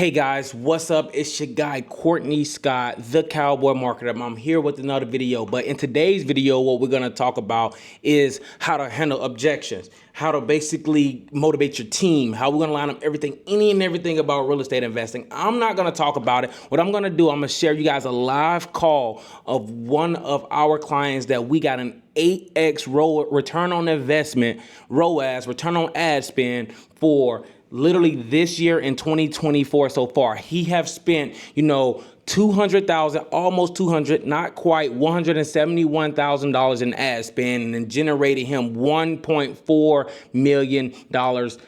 Hey guys, what's up? It's your guy Courtney Scott, the Cowboy Marketer. I'm here with another video, but in today's video, what we're going to talk about is how to handle objections, how to basically motivate your team, how we're going to line up everything, any and everything about real estate investing. I'm not going to talk about it. What I'm going to do, I'm going to share you guys a live call of one of our clients that we got an 8x return on investment, ROAS, return on ad spend for literally this year in 2024 so far. He have spent, 200,000, almost 200, not quite $171,000 in ad spend and generated him $1.4 million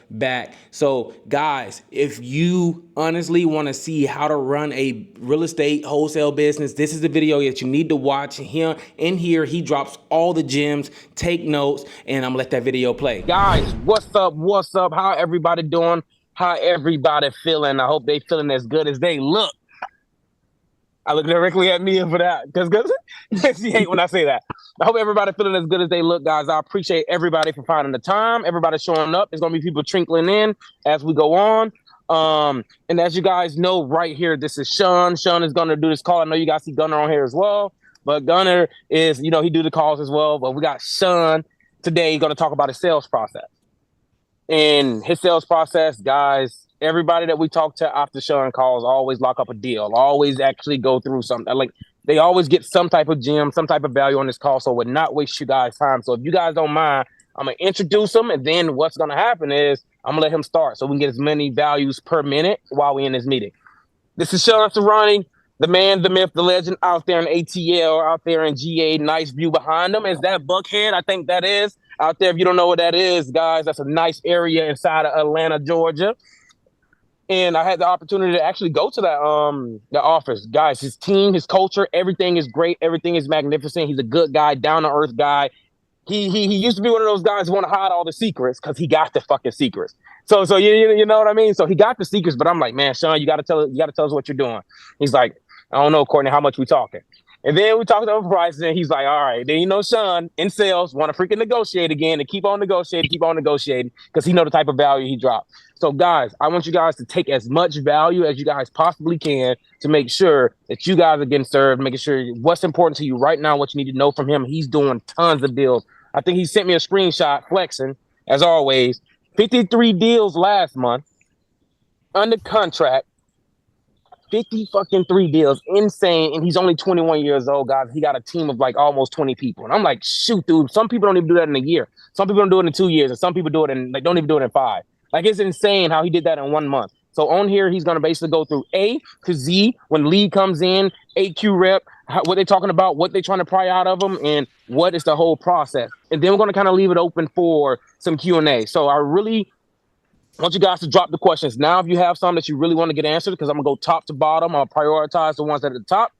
back. So guys, if you honestly want to see how to run a real estate wholesale business, this is the video that you need to watch. Him in here, he drops all the gems. Take notes, and I'm gonna let that video play. Guys, what's up? What's up? How everybody doing? How everybody feeling? I hope they feeling as good as they look. I look directly at Mia for that because she hate when I say that. I hope everybody feeling as good as they look, guys. I appreciate everybody for finding the time. Everybody showing up. There's gonna be people trickling in as we go on. And as you guys know, right here, this is Shawn. Shawn is gonna do this call. I know you guys see Gunner on here as well, but Gunner is, he do the calls as well. But we got Shawn today. He's gonna talk about his sales process. And his sales process, guys, everybody that we talk to after Shawn calls always lock up a deal, always actually go through something. Like, they always get some type of gem, some type of value on this call, so would not waste you guys' time. So if you guys don't mind, I'm going to introduce him, and then what's going to happen is I'm going to let him start so we can get as many values per minute while we're in this meeting. This is Shawn Surani, the man, the myth, the legend out there in ATL, out there in GA. Nice view behind him. Is that Buckhead? I think that is. Out there, if you don't know what that is, guys, that's a nice area inside of Atlanta, Georgia. And I had the opportunity to actually go to that the office. Guys, his team, his culture, everything is great. Everything is magnificent. He's a good guy, down-to-earth guy. He used to be one of those guys who want to hide all the secrets because he got the fucking secrets. So you know what I mean? So he got the secrets, but I'm like, man, Shawn, you gotta tell us what you're doing. He's like, I don't know, Courtney, how much we talking? And then we talked over prices, and he's like, all right. Then Shawn in sales want to freaking negotiate again and keep on negotiating because he know the type of value he dropped. So guys, I want you guys to take as much value as you guys possibly can to make sure that you guys are getting served, making sure what's important to you right now, what you need to know from him. He's doing tons of deals. I think he sent me a screenshot flexing, as always. 53 deals last month under contract. 50 fucking 3 deals, insane, and he's only 21 years old, guys. He got a team of like almost 20 people, and I'm like, shoot, dude. Some people don't even do that in a year. Some people don't do it in 2 years, and some people do it in don't even do it in 5. Like, it's insane how he did that in 1 month. So on here, he's gonna basically go through A to Z when lead comes in, AQ rep, what they're talking about, what they're trying to pry out of them, and what is the whole process. And then we're gonna kind of leave it open for some Q&A. So I really I want you guys to drop the questions now if you have some that you really want to get answered, because I'm going to go top to bottom. I'll prioritize the ones that are at the top.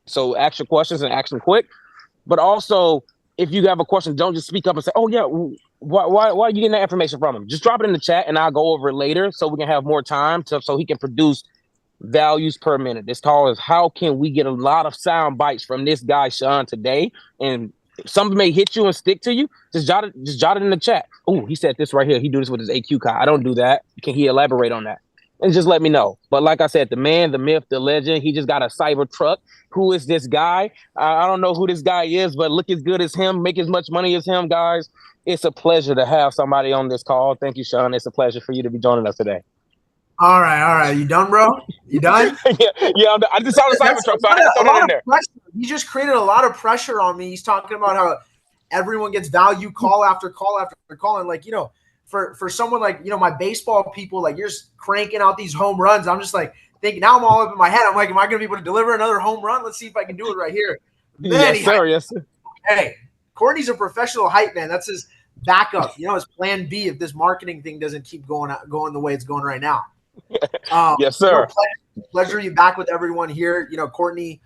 So ask your questions and ask them quick. But also, if you have a question, don't just speak up and say, oh, yeah, why are you getting that information from him? Just drop it in the chat, and I'll go over it later so we can have more time so he can produce values per minute. This call is how can we get a lot of sound bites from this guy, Shawn, today? And something may hit you and stick to you. Just jot it in the chat. Oh, he said this right here. He do this with his AQ card. I don't do that. Can he elaborate on that? And just let me know. But like I said, the man, the myth, the legend, he just got a cyber truck. Who is this guy? I don't know who this guy is, but look as good as him, make as much money as him, guys. It's a pleasure to have somebody on this call. Thank you, Shawn. It's a pleasure for you to be joining us today. All right. You done, bro? You done? yeah. I just saw the cyber truck, so I had to throw that in there. He just created a lot of pressure on me. He's talking about how everyone gets value call after call after call. And like, for someone like, my baseball people, like, you're just cranking out these home runs. I'm just like thinking, now I'm all up in my head. I'm like, am I going to be able to deliver another home run? Let's see if I can do it right here. Yes, sir. Hey, Courtney's a professional hype man. That's his backup. His plan B if this marketing thing doesn't keep going the way it's going right now. Yes, sir. Pleasure to be back with everyone here. Courtney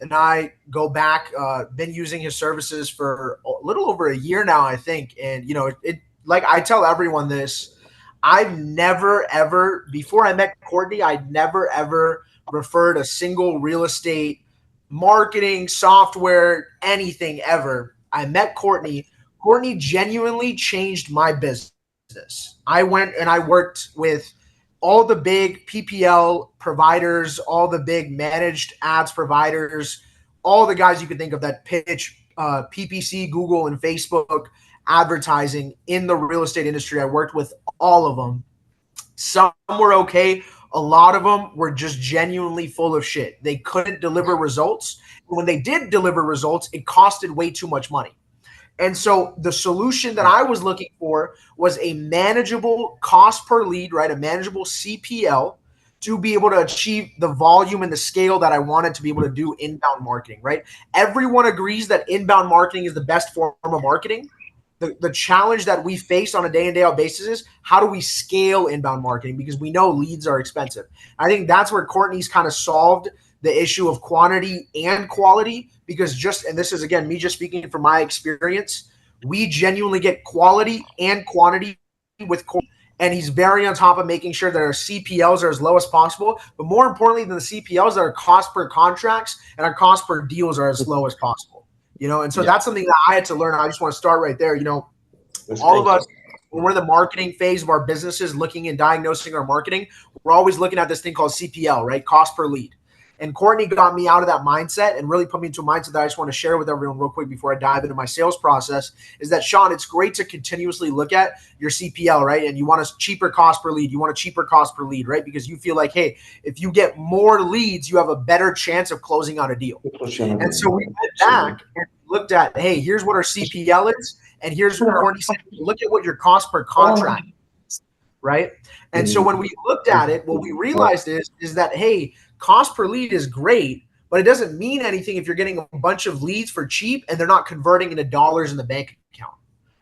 and I go back, been using his services for a little over a year now, I think. And, it like I tell everyone this, I've never, ever, before I met Courtney, I'd never, ever referred a single real estate marketing software, anything ever. I met Courtney. Courtney genuinely changed my business. I went and I worked with all the big PPL providers, all the big managed ads providers, all the guys you could think of that pitch PPC, Google, and Facebook advertising in the real estate industry. I worked with all of them. Some were okay. A lot of them were just genuinely full of shit. They couldn't deliver results. When they did deliver results, it costed way too much money. And so the solution that I was looking for was a manageable cost per lead, right? A manageable CPL to be able to achieve the volume and the scale that I wanted to be able to do inbound marketing, right? Everyone agrees that inbound marketing is the best form of marketing. The challenge that we face on a day in, day out basis is how do we scale inbound marketing? Because we know leads are expensive. I think that's where Courtney's kind of solved the issue of quantity and quality, because and this is again, me just speaking from my experience, we genuinely get quality and quantity with Courtney. And he's very on top of making sure that our CPLs are as low as possible. But more importantly than the CPLs, that our cost per contracts and our cost per deals are as low as possible. And so that's something that I had to learn. I just want to start right there. All of us, when we're in the marketing phase of our businesses, looking and diagnosing our marketing, we're always looking at this thing called CPL, right? Cost per lead. And Courtney got me out of that mindset and really put me into a mindset that I just want to share with everyone real quick before I dive into my sales process, is that, Shawn, it's great to continuously look at your CPL, right? And you want a cheaper cost per lead. You want a cheaper cost per lead, right? Because you feel like, hey, if you get more leads, you have a better chance of closing out a deal. And so we went back and looked at, hey, here's what our CPL is. And here's what Courtney said, look at what your cost per contract is, right? And so when we looked at it, what we realized is that, hey, cost per lead is great, but it doesn't mean anything if you're getting a bunch of leads for cheap and they're not converting into dollars in the bank account,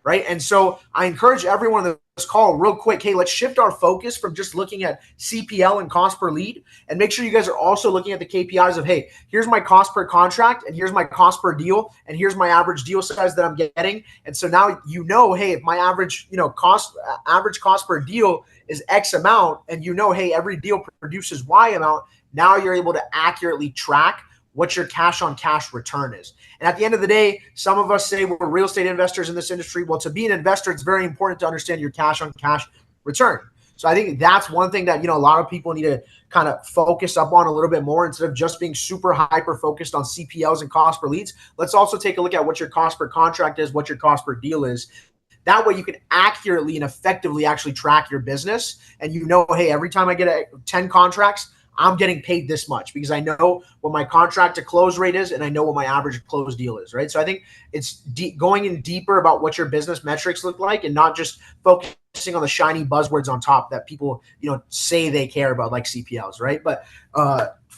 right? And so I encourage everyone on this call real quick, hey, let's shift our focus from just looking at CPL and cost per lead, and make sure you guys are also looking at the KPIs of, hey, here's my cost per contract, and here's my cost per deal, and here's my average deal size that I'm getting. And so now hey, if my average cost per deal is X amount, and hey, every deal produces Y amount, now you're able to accurately track what your cash on cash return is. And at the end of the day, some of us say we're real estate investors in this industry. Well, to be an investor, it's very important to understand your cash on cash return. So I think that's one thing that, a lot of people need to kind of focus up on a little bit more. Instead of just being super hyper focused on CPLs and cost per leads, let's also take a look at what your cost per contract is, what your cost per deal is. That way you can accurately and effectively actually track your business. And hey, every time I get 10 contracts, I'm getting paid this much, because I know what my contract to close rate is, and I know what my average close deal is, right? So I think it's going in deeper about what your business metrics look like, and not just focusing on the shiny buzzwords on top that people, say they care about, like CPLs, right? But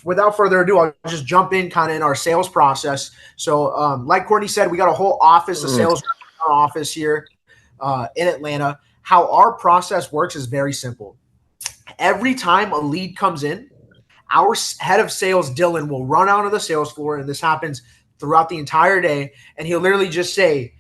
without further ado, I'll just jump in kind of in our sales process. So like Courtney said, we got a whole office of sales in our office here in Atlanta. How our process works is very simple. Every time a lead comes in, our head of sales, Dylan, will run out of the sales floor, and this happens throughout the entire day, and he'll literally just say,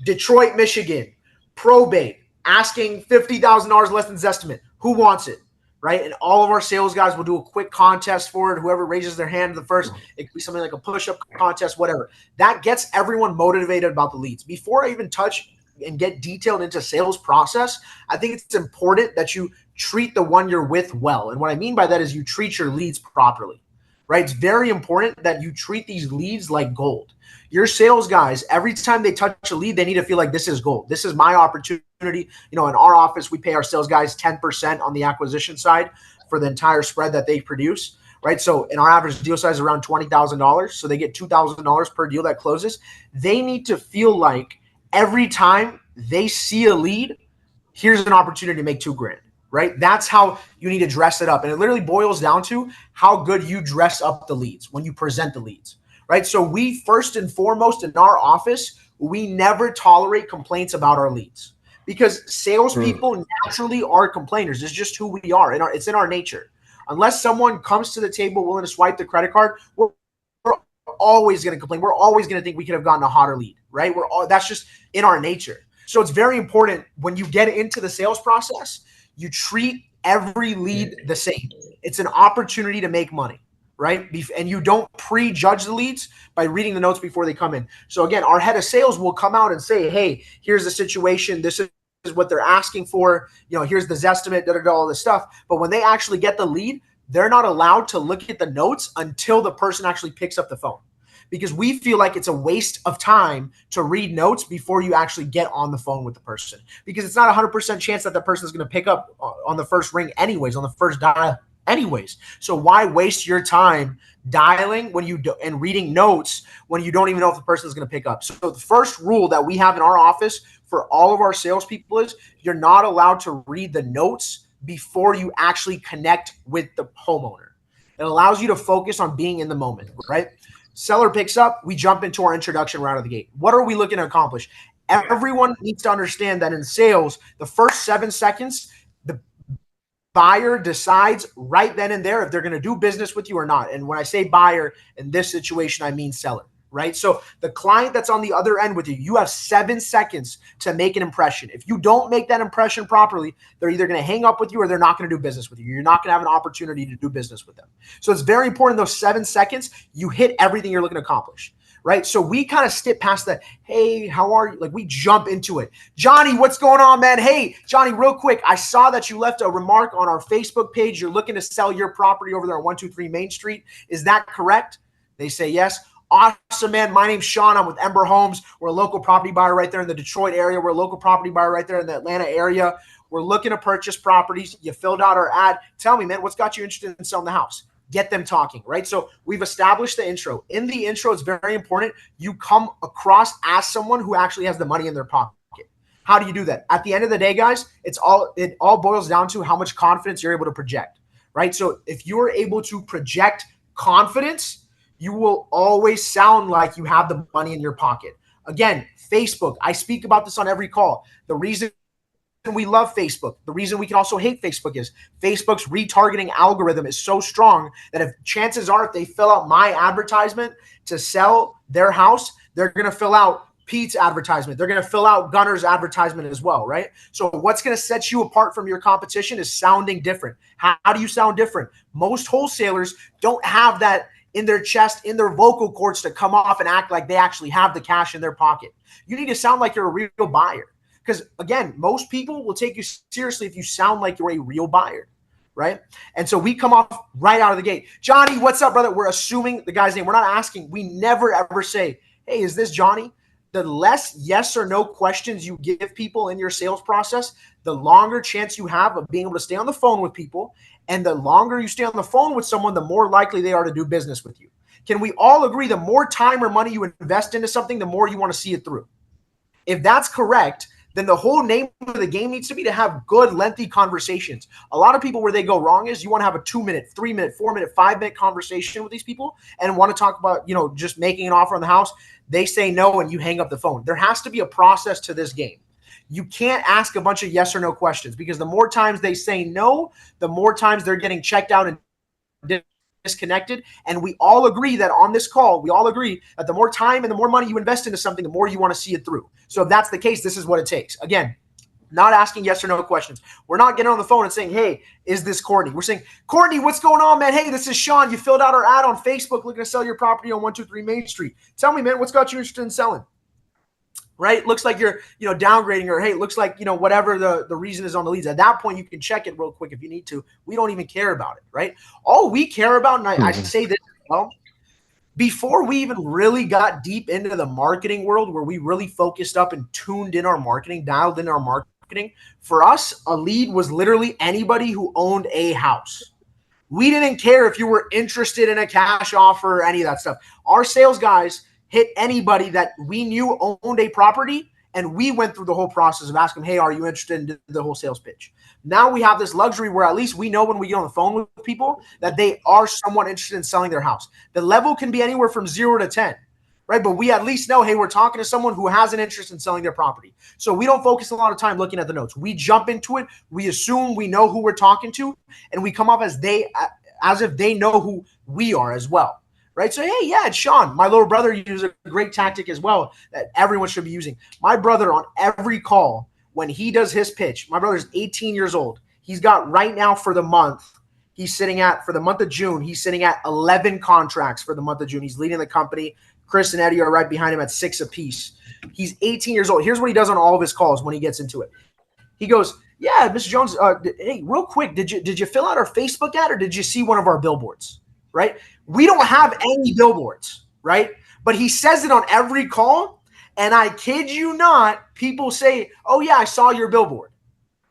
Detroit, Michigan, probate, asking $50,000 less than Zestimate. Who wants it, right? And all of our sales guys will do a quick contest for it. Whoever raises their hand the first, it could be something like a push-up contest, whatever. That gets everyone motivated about the leads. Before I even touch and get detailed into sales process, I think it's important that you treat the one you're with well. And what I mean by that is you treat your leads properly, right? It's very important that you treat these leads like gold. Your sales guys, every time they touch a lead, they need to feel like this is gold. This is my opportunity. In our office, we pay our sales guys 10% on the acquisition side for the entire spread that they produce, right? So in our average deal size is around $20,000. So they get $2,000 per deal that closes. They need to feel like every time they see a lead, here's an opportunity to make $2,000, right? That's how you need to dress it up. And it literally boils down to how good you dress up the leads when you present the leads, right? So we, first and foremost, in our office, we never tolerate complaints about our leads, because salespeople naturally are complainers. It's just who we are. It's in our nature. Unless someone comes to the table willing to swipe the credit card, we're always going to complain. We're always going to think we could have gotten a hotter lead, right? That's just in our nature. So it's very important when you get into the sales process, you treat every lead the same. It's an opportunity to make money, right? And you don't prejudge the leads by reading the notes before they come in. So again, our head of sales will come out and say, hey, here's the situation. This is is what they're asking for. Here's the Zestimate, all this stuff. But when they actually get the lead, they're not allowed to look at the notes until the person actually picks up the phone, because we feel like it's a waste of time to read notes before you actually get on the phone with the person, because it's not 100% chance that the person is going to pick up on the first ring anyways, on the first dial anyways. So why waste your time dialing and reading notes when you don't even know if the person is going to pick up? So the first rule that we have in our office for all of our salespeople is you're not allowed to read the notes before you actually connect with the homeowner. It allows you to focus on being in the moment, right? Seller picks up, we jump into our introduction right out of the gate. What are we looking to accomplish? Everyone needs to understand that in sales, the first 7 seconds, the buyer decides right then and there if they're going to do business with you or not. And when I say buyer in this situation, I mean seller, right? So the client that's on the other end with you, you have 7 seconds to make an impression. If you don't make that impression properly, they're either going to hang up with you or they're not going to do business with you. You're not going to have an opportunity to do business with them. So it's very important those 7 seconds, you hit everything you're looking to accomplish, right? So we kind of skip past that. Hey, how are you? Like, we jump into it. Johnny, what's going on, man? Hey, Johnny, real quick. I saw that you left a remark on our Facebook page. You're looking to sell your property over there on 123 Main Street. Is that correct? They say yes. Awesome, man. My name's Shawn. I'm with Ember Homes. We're a local property buyer right there in the Detroit area. We're a local property buyer right there in the Atlanta area. We're looking to purchase properties. You filled out our ad. Tell me, man, what's got you interested in selling the house? Get them talking, right? So we've established the intro. In the intro, it's very important you come across as someone who actually has the money in their pocket. How do you do that? At the end of the day, guys, it all boils down to how much confidence you're able to project, right? So if you're able to project confidence, you will always sound like you have the money in your pocket. Again, Facebook, I speak about this on every call. The reason we love Facebook, the reason we can also hate Facebook is Facebook's retargeting algorithm is so strong that chances are if they fill out my advertisement to sell their house, they're going to fill out Pete's advertisement. They're going to fill out Gunner's advertisement as well, right? So what's going to set you apart from your competition is sounding different. How do you sound different? Most wholesalers don't have that in their chest, in their vocal cords to come off and act like they actually have the cash in their pocket. You need to sound like you're a real buyer. Because again, most people will take you seriously if you sound like you're a real buyer, right? And so we come off right out of the gate. Johnny, what's up, brother? We're assuming the guy's name. We're not asking. We never, ever say, hey, is this Johnny? The less yes or no questions you give people in your sales process, the longer chance you have of being able to stay on the phone with people. And the longer you stay on the phone with someone, the more likely they are to do business with you. Can we all agree the more time or money you invest into something, the more you want to see it through? If that's correct, then the whole name of the game needs to be to have good, lengthy conversations. A lot of people where they go wrong is you want to have a 2-minute, 3-minute, 4-minute, 5-minute conversation with these people and want to talk about, just making an offer on the house. They say no and you hang up the phone. There has to be a process to this game. You can't ask a bunch of yes or no questions, because the more times they say no, the more times they're getting checked out and disconnected. And we all agree that on this call, we all agree that the more time and the more money you invest into something, the more you want to see it through. So if that's the case, this is what it takes. Again, not asking yes or no questions. We're not getting on the phone and saying, hey, is this Courtney? We're saying, Courtney, what's going on, man? Hey, this is Shawn. You filled out our ad on Facebook looking to sell your property on 123 Main Street. Tell me, man, what's got you interested in selling? Right? Looks like you're, downgrading, or hey, looks like, whatever the reason is on the leads. At that point, you can check it real quick if you need to. We don't even care about it, right? All we care about, and I say this as well, before we even really got deep into the marketing world, where we really focused up and tuned in our marketing, dialed in our marketing, for us, a lead was literally anybody who owned a house. We didn't care if you were interested in a cash offer or any of that stuff. Our sales guys hit anybody that we knew owned a property, and we went through the whole process of asking them, hey, are you interested in the whole sales pitch? Now we have this luxury where at least we know when we get on the phone with people that they are somewhat interested in selling their house. The level can be anywhere from 0 to 10, right? But we at least know, hey, we're talking to someone who has an interest in selling their property. So we don't focus a lot of time looking at the notes. We jump into it. We assume we know who we're talking to, and we come off as if they know who we are as well. Right? So, hey, yeah, it's Shawn. My little brother uses a great tactic as well that everyone should be using. My brother, on every call, when he does his pitch, my brother's 18 years old. He's got right now for the month, for the month of June, he's sitting at 11 contracts for the month of June. He's leading the company. Chris and Eddie are right behind him at 6 apiece. He's 18 years old. Here's what he does on all of his calls when he gets into it. He goes, yeah, Mr. Jones, hey, real quick, did you fill out our Facebook ad or did you see one of our billboards? Right? We don't have any billboards, right? But he says it on every call. And I kid you not, people say, oh, yeah, I saw your billboard.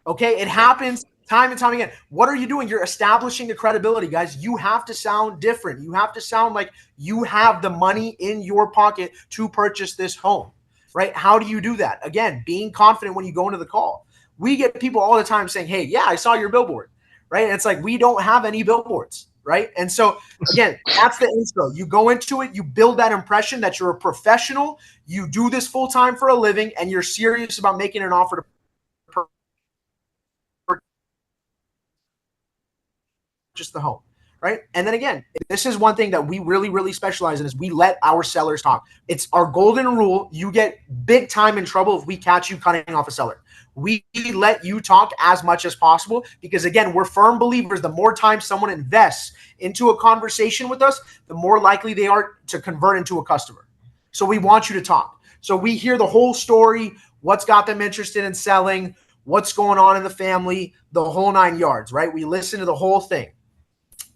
Okay, it happens time and time again. What are you doing? You're establishing the credibility, guys. You have to sound different. You have to sound like you have the money in your pocket to purchase this home, right? How do you do that? Again, being confident when you go into the call. We get people all the time saying, hey, yeah, I saw your billboard, right? And it's like, we don't have any billboards, right? And so, again, that's the intro. You go into it, you build that impression that you're a professional, you do this full time for a living, and you're serious about making an offer to just the home, right? And then again, this is one thing that we really, really specialize in is we let our sellers talk. It's our golden rule. You get big time in trouble if we catch you cutting off a seller. We let you talk as much as possible because, again, we're firm believers. The more time someone invests into a conversation with us, the more likely they are to convert into a customer. So we want you to talk. So we hear the whole story, what's got them interested in selling, what's going on in the family, the whole 9 yards, right? We listen to the whole thing.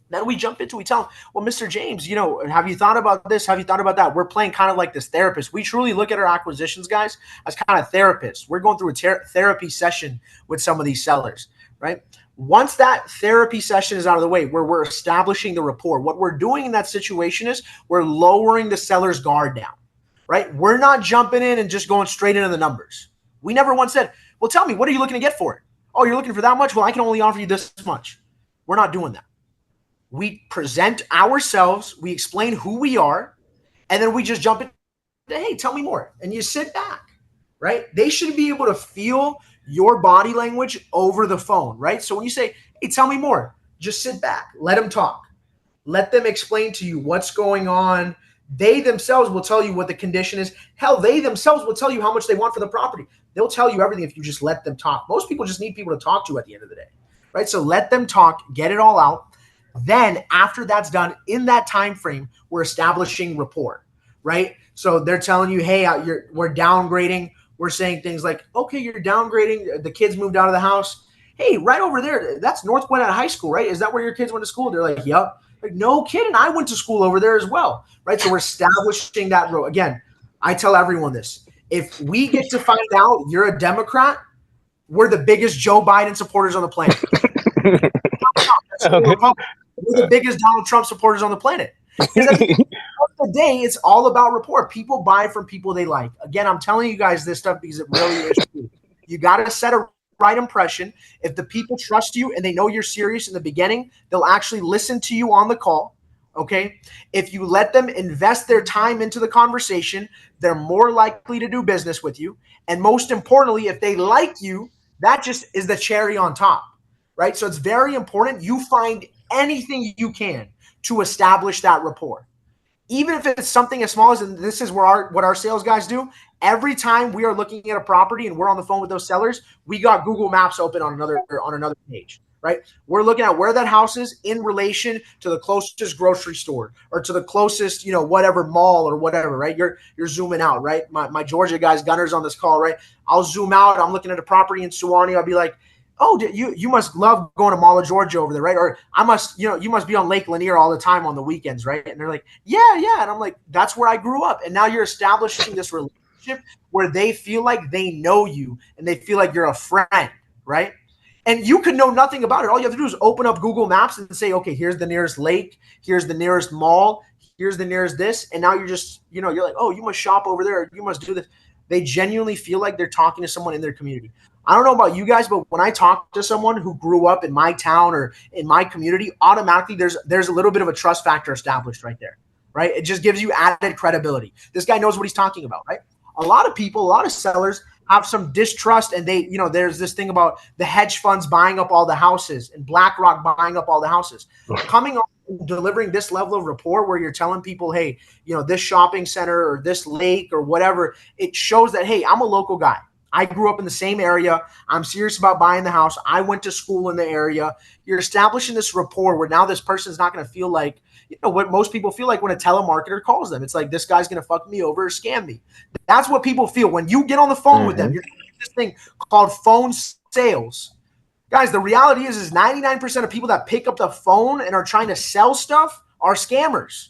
Then we jump into, we tell them, well, Mr. James, have you thought about this? Have you thought about that? We're playing kind of like this therapist. We truly look at our acquisitions, guys, as kind of therapists. We're going through a therapy session with some of these sellers, right? Once that therapy session is out of the way, where we're establishing the rapport, what we're doing in that situation is we're lowering the seller's guard down, right? We're not jumping in and just going straight into the numbers. We never once said, well, tell me, what are you looking to get for it? Oh, you're looking for that much? Well, I can only offer you this much. We're not doing that. We present ourselves, we explain who we are, and then we just jump in, hey, tell me more. And you sit back, right? They should be able to feel your body language over the phone, right? So when you say, hey, tell me more, just sit back, let them talk. Let them explain to you what's going on. They themselves will tell you what the condition is. Hell, they themselves will tell you how much they want for the property. They'll tell you everything if you just let them talk. Most people just need people to talk to at the end of the day, right? So let them talk, get it all out. Then after that's done, in that time frame, we're establishing rapport, right? So they're telling you, hey, we're downgrading. We're saying things like, okay, you're downgrading. The kids moved out of the house. Hey, right over there, that's North Gwinnett High School, right? Is that where your kids went to school? They're like, yep. Like, no kidding. I went to school over there as well, right? So we're establishing that road. Again, I tell everyone this. If we get to find out you're a Democrat, we're the biggest Joe Biden supporters on the planet. We're the biggest Donald Trump supporters on the planet. Because at the end of the day, it's all about rapport. People buy from people they like. Again, I'm telling you guys this stuff because it really is true. You got to set a right impression. If the people trust you and they know you're serious in the beginning, they'll actually listen to you on the call. Okay. If you let them invest their time into the conversation, they're more likely to do business with you. And most importantly, if they like you, that just is the cherry on top, right? So it's very important you find anything you can to establish that rapport. Even if it's something as small as, and this is where what our sales guys do, every time we are looking at a property and we're on the phone with those sellers, we got Google Maps open on another page, right? We're looking at where that house is in relation to the closest grocery store or to the closest, whatever mall or whatever, right? You're zooming out, right? My Georgia guys, Gunner's on this call, right? I'll zoom out. I'm looking at a property in Surani. I'll be like, oh, you must love going to Mall of Georgia over there, right? Or you must be on Lake Lanier all the time on the weekends, right? And they're like, yeah. And I'm like, that's where I grew up. And now you're establishing this relationship where they feel like they know you and they feel like you're a friend, right? And you could know nothing about it. All you have to do is open up Google Maps and say, okay, here's the nearest lake. Here's the nearest mall. Here's the nearest this. And now you're just, you're like, oh, you must shop over there. Or you must do this. They genuinely feel like they're talking to someone in their community. I don't know about you guys, but when I talk to someone who grew up in my town or in my community, automatically there's a little bit of a trust factor established right there, right? It just gives you added credibility. This guy knows what he's talking about, right? A lot of sellers have some distrust, and there's this thing about the hedge funds buying up all the houses and BlackRock buying up all the houses. Coming on and delivering this level of rapport where you're telling people, hey, this shopping center or this lake or whatever, it shows that, hey, I'm a local guy. I grew up in the same area. I'm serious about buying the house. I went to school in the area. You're establishing this rapport where now this person's not going to feel like, what most people feel like when a telemarketer calls them. It's like, this guy's going to fuck me over or scam me. That's what people feel when you get on the phone with them. You're doing this thing called phone sales. Guys, the reality is 99% of people that pick up the phone and are trying to sell stuff are scammers,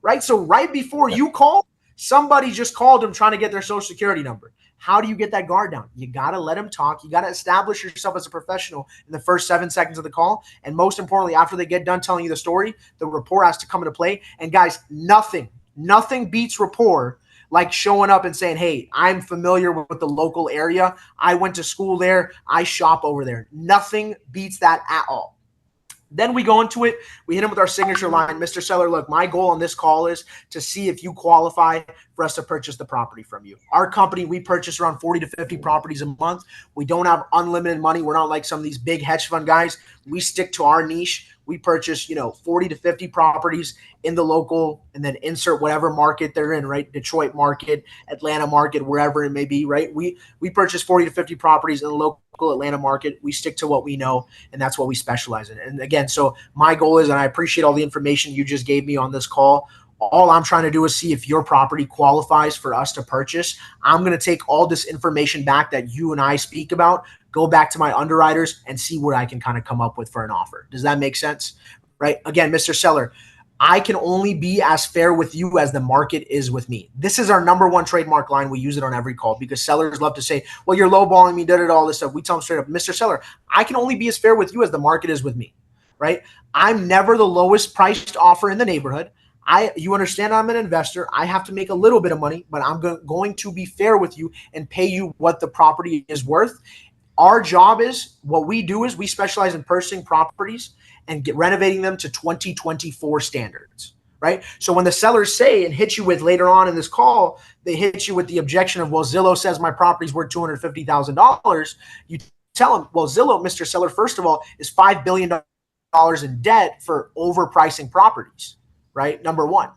right? So right before you call, somebody just called them trying to get their social security number. How do you get that guard down? You got to let them talk. You got to establish yourself as a professional in the first 7 seconds of the call. And most importantly, after they get done telling you the story, the rapport has to come into play. And guys, nothing beats rapport like showing up and saying, hey, I'm familiar with the local area. I went to school there. I shop over there. Nothing beats that at all. Then we go into it. We hit him with our signature line. Mr. Seller, look, my goal on this call is to see if you qualify for us to purchase the property from you. Our company, we purchase around 40 to 50 properties a month. We don't have unlimited money. We're not like some of these big hedge fund guys. We stick to our niche. We purchase, 40 to 50 properties in the local, and then insert whatever market they're in, right? Detroit market, Atlanta market, wherever it may be, right? We purchase 40 to 50 properties in the local Atlanta market. We stick to what we know, and that's what we specialize in. And again, so my goal is, and I appreciate all the information you just gave me on this call. All I'm trying to do is see if your property qualifies for us to purchase. I'm going to take all this information back that you and I speak about, go back to my underwriters, and see what I can kind of come up with for an offer. Does that make sense? Right? Again, Mr. Seller, I can only be as fair with you as the market is with me. This is our number one trademark line. We use it on every call because sellers love to say, well, you're lowballing me, all this stuff. We tell them straight up, Mr. Seller, I can only be as fair with you as the market is with me, right? I'm never the lowest priced offer in the neighborhood. You understand I'm an investor. I have to make a little bit of money, but I'm going to be fair with you and pay you what the property is worth. Our job is, what we do is we specialize in purchasing properties and renovating them to 2024 standards, right? So when the sellers say and hit you with later on in this call, they hit you with the objection of, well, Zillow says my property's worth $250,000. You tell them, well, Zillow, Mr. Seller, first of all, is $5 billion in debt for overpricing properties, right? Number one.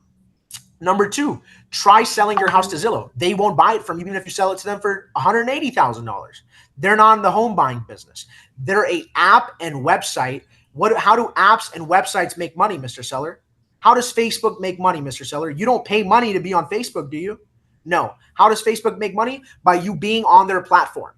Number two, try selling your house to Zillow. They won't buy it from you even if you sell it to them for $180,000. They're not in the home buying business. They're an app and website. How do apps and websites make money, Mr. Seller? How does Facebook make money, Mr. Seller? You don't pay money to be on Facebook, do you? No. How does Facebook make money? By you being on their platform.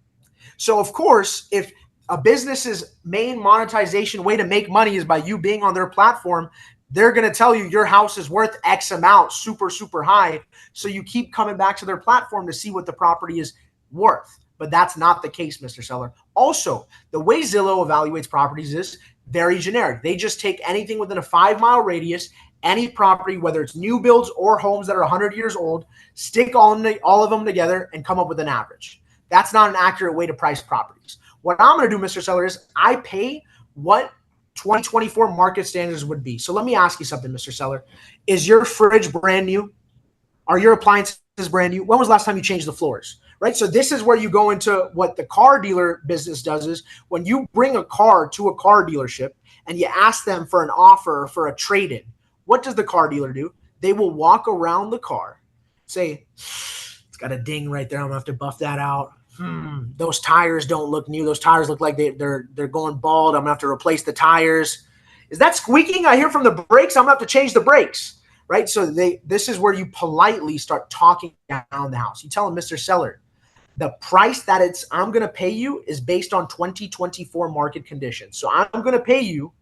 So, of course, if a business's main monetization way to make money is by you being on their platform, they're going to tell you your house is worth X amount, super, super high. So you keep coming back to their platform to see what the property is worth. But that's not the case, Mr. Seller. Also, the way Zillow evaluates properties is very generic. They just take anything within a 5-mile radius, any property, whether it's new builds or homes that are 100 years old, stick all of them together and come up with an average. That's not an accurate way to price properties. What I'm going to do, Mr. Seller, is I pay what 2024 market standards would be. So let me ask you something, Mr. Seller. Is your fridge brand new? Are your appliances brand new? When was the last time you changed the floors? Right? So this is where you go into what the car dealer business does is when you bring a car to a car dealership and you ask them for an offer for a trade-in, what does the car dealer do? They will walk around the car, say, it's got a ding right there. I'm going to have to buff that out. Those tires don't look new. Those tires look like they're going bald. I'm going to have to replace the tires. Is that squeaking? I hear from the brakes. I'm going to have to change the brakes. Right? So this is where you politely start talking down the house. You tell them, Mr. Seller, the price that I'm going to pay you is based on 2024 market conditions. So I'm going to pay you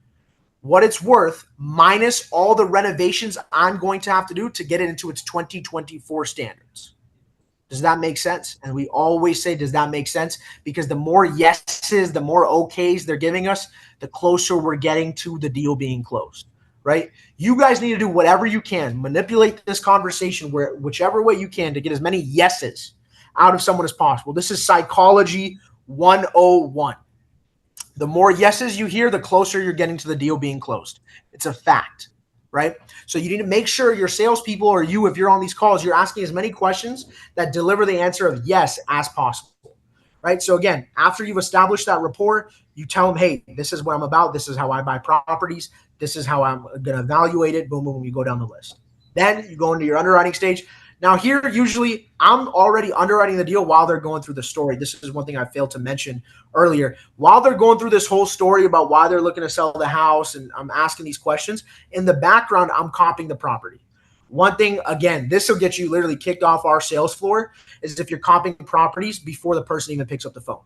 what it's worth minus all the renovations I'm going to have to do to get it into its 2024 standards. Does that make sense? And we always say, does that make sense? Because the more yeses, the more okays they're giving us, the closer we're getting to the deal being closed, right? You guys need to do whatever you can. Manipulate this conversation whichever way you can to get as many yeses out of someone as possible. This is psychology 101. The more yeses you hear, the closer you're getting to the deal being closed. It's a fact, right? So you need to make sure your salespeople or you, if you're on these calls, you're asking as many questions that deliver the answer of yes as possible, right? So again, after you've established that rapport, you tell them, hey, this is what I'm about. This is how I buy properties. This is how I'm going to evaluate it. Boom, boom, you go down the list. Then you go into your underwriting stage. Now here, usually I'm already underwriting the deal while they're going through the story. This is one thing I failed to mention earlier. While they're going through this whole story about why they're looking to sell the house and I'm asking these questions, in the background, I'm comping the property. One thing, again, this will get you literally kicked off our sales floor, is if you're comping properties before the person even picks up the phone.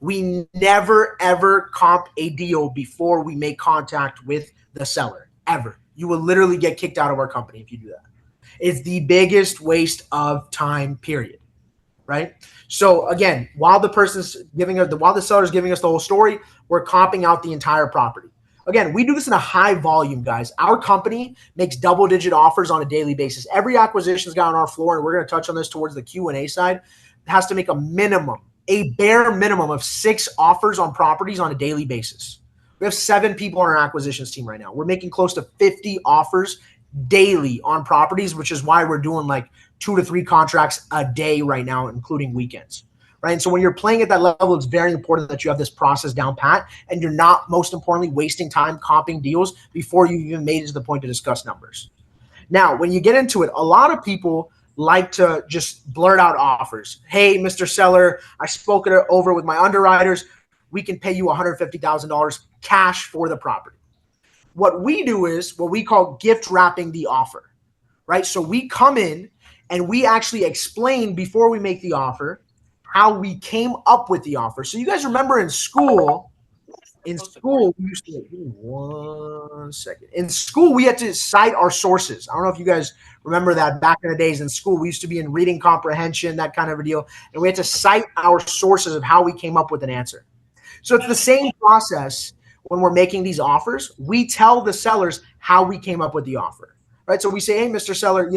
We never, ever comp a deal before we make contact with the seller, ever. You will literally get kicked out of our company if you do that. It's the biggest waste of time, period. Right? So again, while the seller's giving us the whole story, we're comping out the entire property. Again, we do this in a high volume, guys. Our company makes double-digit offers on a daily basis. Every acquisitions guy on our floor, and we're going to touch on this towards the Q&A side, has to make a bare minimum of 6 offers on properties on a daily basis. We have 7 people on our acquisitions team right now. We're making close to 50 offers daily on properties, which is why we're doing like 2 to 3 contracts a day right now, including weekends. Right. And so when you're playing at that level, it's very important that you have this process down pat and you're not, most importantly, wasting time comping deals before you even made it to the point to discuss numbers. Now, when you get into it, a lot of people like to just blurt out offers. Hey, Mr. Seller, I spoke it over with my underwriters. We can pay you $150,000 cash for the property. What we do is what we call gift wrapping the offer, right? So we come in and we actually explain before we make the offer how we came up with the offer. So you guys remember in school, we used to, give me 1 second. In school, we had to cite our sources. I don't know if you guys remember that back in the days in school. We used to be in reading comprehension, that kind of a deal. And we had to cite our sources of how we came up with an answer. So it's the same process when we're making these offers. We tell the sellers how we came up with the offer, right? So we say, hey, Mr. Seller,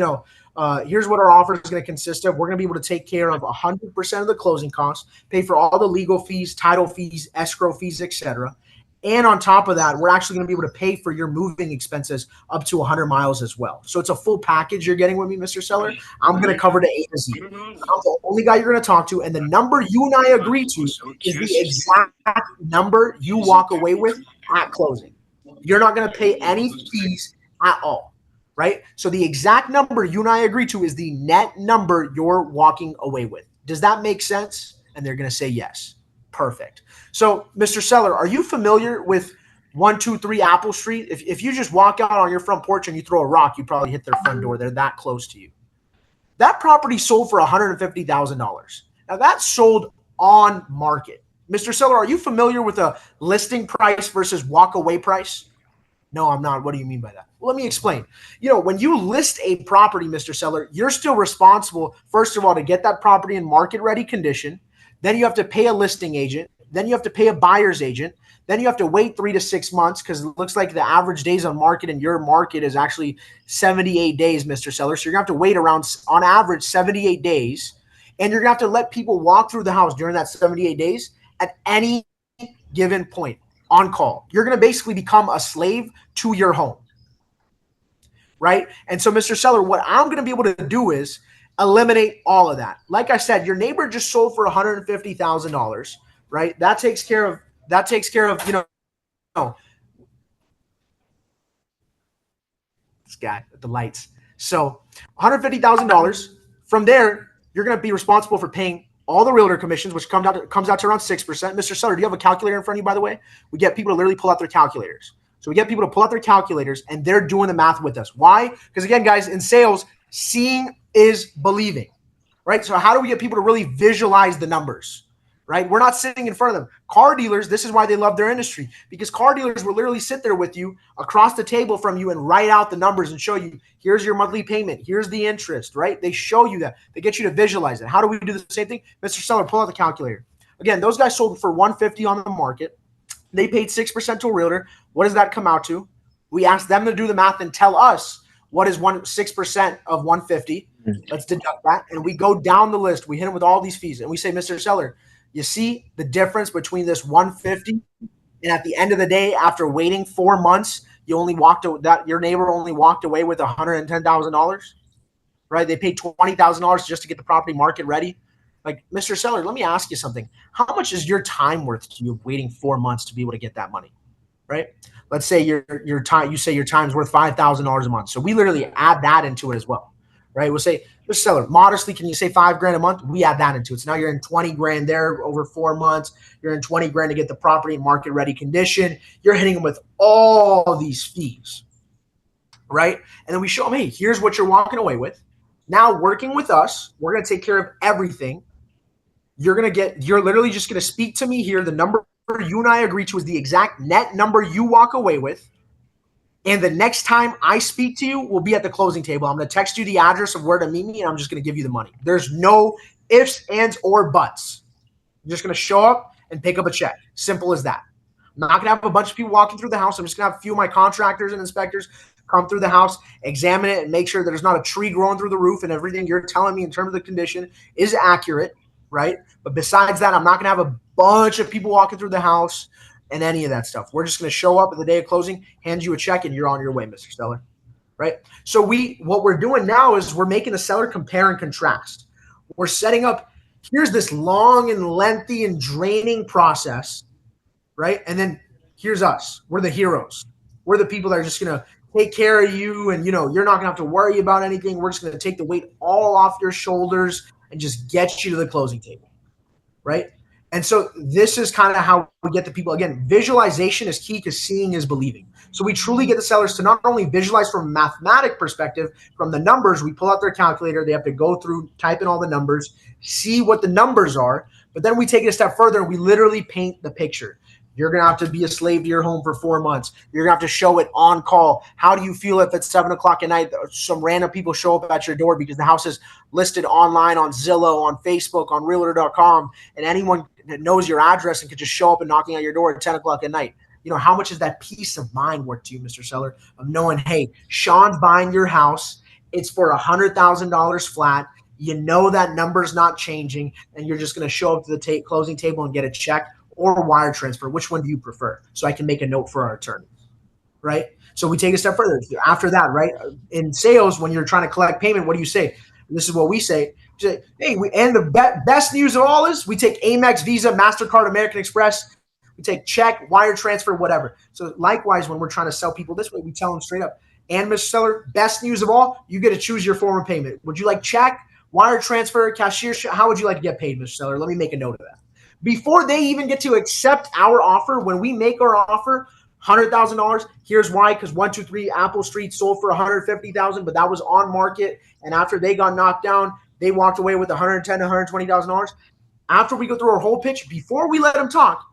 here's what our offer is going to consist of. We're going to be able to take care of 100% of the closing costs, pay for all the legal fees, title fees, escrow fees, etc. And on top of that, we're actually going to be able to pay for your moving expenses up to 100 miles as well. So it's a full package you're getting with me, Mr. Seller. I'm going to cover the A to Z. I'm the only guy you're going to talk to, and the number you and I agree to is the exact number you walk away with at closing. You're not going to pay any fees at all, right? So the exact number you and I agree to is the net number you're walking away with. Does that make sense? And they're going to say yes. Perfect. So, Mr. Seller, are you familiar with 123 Apple Street? If you just walk out on your front porch and you throw a rock, you probably hit their front door. They're that close to you. That property sold for $150,000. Now, that's sold on market. Mr. Seller, are you familiar with a listing price versus walk-away price? No, I'm not. What do you mean by that? Well, let me explain. When you list a property, Mr. Seller, you're still responsible, first of all, to get that property in market-ready condition. Then you have to pay a listing agent. Then you have to pay a buyer's agent. Then you have to wait 3 to 6 months because it looks like the average days on market in your market is actually 78 days, Mr. Seller. So you're going to have to wait around, on average, 78 days. And you're going to have to let people walk through the house during that 78 days at any given point on call. You're going to basically become a slave to your home, right? And so, Mr. Seller, what I'm going to be able to do is eliminate all of that. Like I said, your neighbor just sold for $150,000, right? That takes care of this guy with the lights. So $150,000. From there, you're going to be responsible for paying all the realtor commissions, which comes out to around 6%. Mr. Seller, do you have a calculator in front of you, by the way? We get people to literally pull out their calculators. So we get people to pull out their calculators, and they're doing the math with us. Why? Because, again, guys, in sales, seeing is believing, right? So how do we get people to really visualize the numbers, right? We're not sitting in front of them. Car dealers, this is why they love their industry, because car dealers will literally sit there with you across the table from you and write out the numbers and show you, here's your monthly payment, here's the interest, right? They show you that. They get you to visualize it. How do we do the same thing? Mr. Seller, pull out the calculator. Again, those guys sold for $150 on the market. They paid 6% to a realtor. What does that come out to? We asked them to do the math and tell us what is 6% of 150. Let's deduct that. And we go down the list. We hit them with all these fees. And we say, Mr. Seller, you see the difference between this 150 and at the end of the day, after waiting 4 months, your neighbor only walked away with $110,000, right? They paid $20,000 just to get the property market ready. Like, Mr. Seller, let me ask you something. How much is your time worth to you waiting 4 months to be able to get that money, right? Let's say your time, you say your time's worth $5,000 a month. So we literally add that into it as well, right? We'll say, Mr. Seller, modestly, can you say $5,000 a month? We add that into it. So now you're in $20,000 there over 4 months. You're in $20,000 to get the property in market ready condition. You're hitting them with all these fees, right? And then we show them, hey, here's what you're walking away with. Now working with us, we're going to take care of everything. you're literally just going to speak to me here. The number you and I agree to is the exact net number you walk away with. And the next time I speak to you, we'll be at the closing table. I'm going to text you the address of where to meet me, and I'm just going to give you the money. There's no ifs, ands, or buts. You're just going to show up and pick up a check. Simple as that. I'm not going to have a bunch of people walking through the house. I'm just going to have a few of my contractors and inspectors come through the house, examine it, and make sure there's not a tree growing through the roof and everything you're telling me in terms of the condition is accurate, right? But besides that, I'm not going to have a bunch of people walking through the house and any of that stuff. We're just going to show up at the day of closing, hand you a check, and you're on your way, Mr. Seller, right? So what we're doing now is we're making the seller compare and contrast. We're setting up, here's this long and lengthy and draining process, right? And then here's us. We're the heroes. We're the people that are just going to take care of you, and, you're not going to have to worry about anything. We're just going to take the weight all off your shoulders and just get you to the closing table, right? And so this is kind of how we get the people. Again, visualization is key because seeing is believing. So we truly get the sellers to not only visualize from a mathematic perspective, from the numbers, we pull out their calculator, they have to go through, type in all the numbers, see what the numbers are, but then we take it a step further and we literally paint the picture. You're going to have to be a slave to your home for 4 months. You're going to have to show it on call. How do you feel if it's 7 o'clock at night, some random people show up at your door because the house is listed online on Zillow, on Facebook, on Realtor.com, and anyone that knows your address and could just show up and knocking at your door at 10 o'clock at night? How much is that peace of mind worth to you, Mr. Seller, of knowing, hey, Shawn's buying your house. It's for $100,000 flat. That number's not changing, and you're just going to show up to the closing table and get a check or wire transfer. Which one do you prefer? So I can make a note for our attorney, right? So we take a step further. After that, right, in sales, when you're trying to collect payment, what do you say? And this is what we say. Hey, and the best news of all is we take Amex, Visa, MasterCard, American Express. We take check, wire transfer, whatever. So likewise, when we're trying to sell people this way, we tell them straight up, and Mr. Seller, best news of all, you get to choose your form of payment. Would you like check, wire transfer, cashier? How would you like to get paid, Mr. Seller? Let me make a note of that. Before they even get to accept our offer, when we make our offer, $100,000, here's why, because 123 Apple Street sold for $150,000, but that was on market. And after they got knocked down, they walked away with $110,000 to $120,000. After we go through our whole pitch, before we let them talk,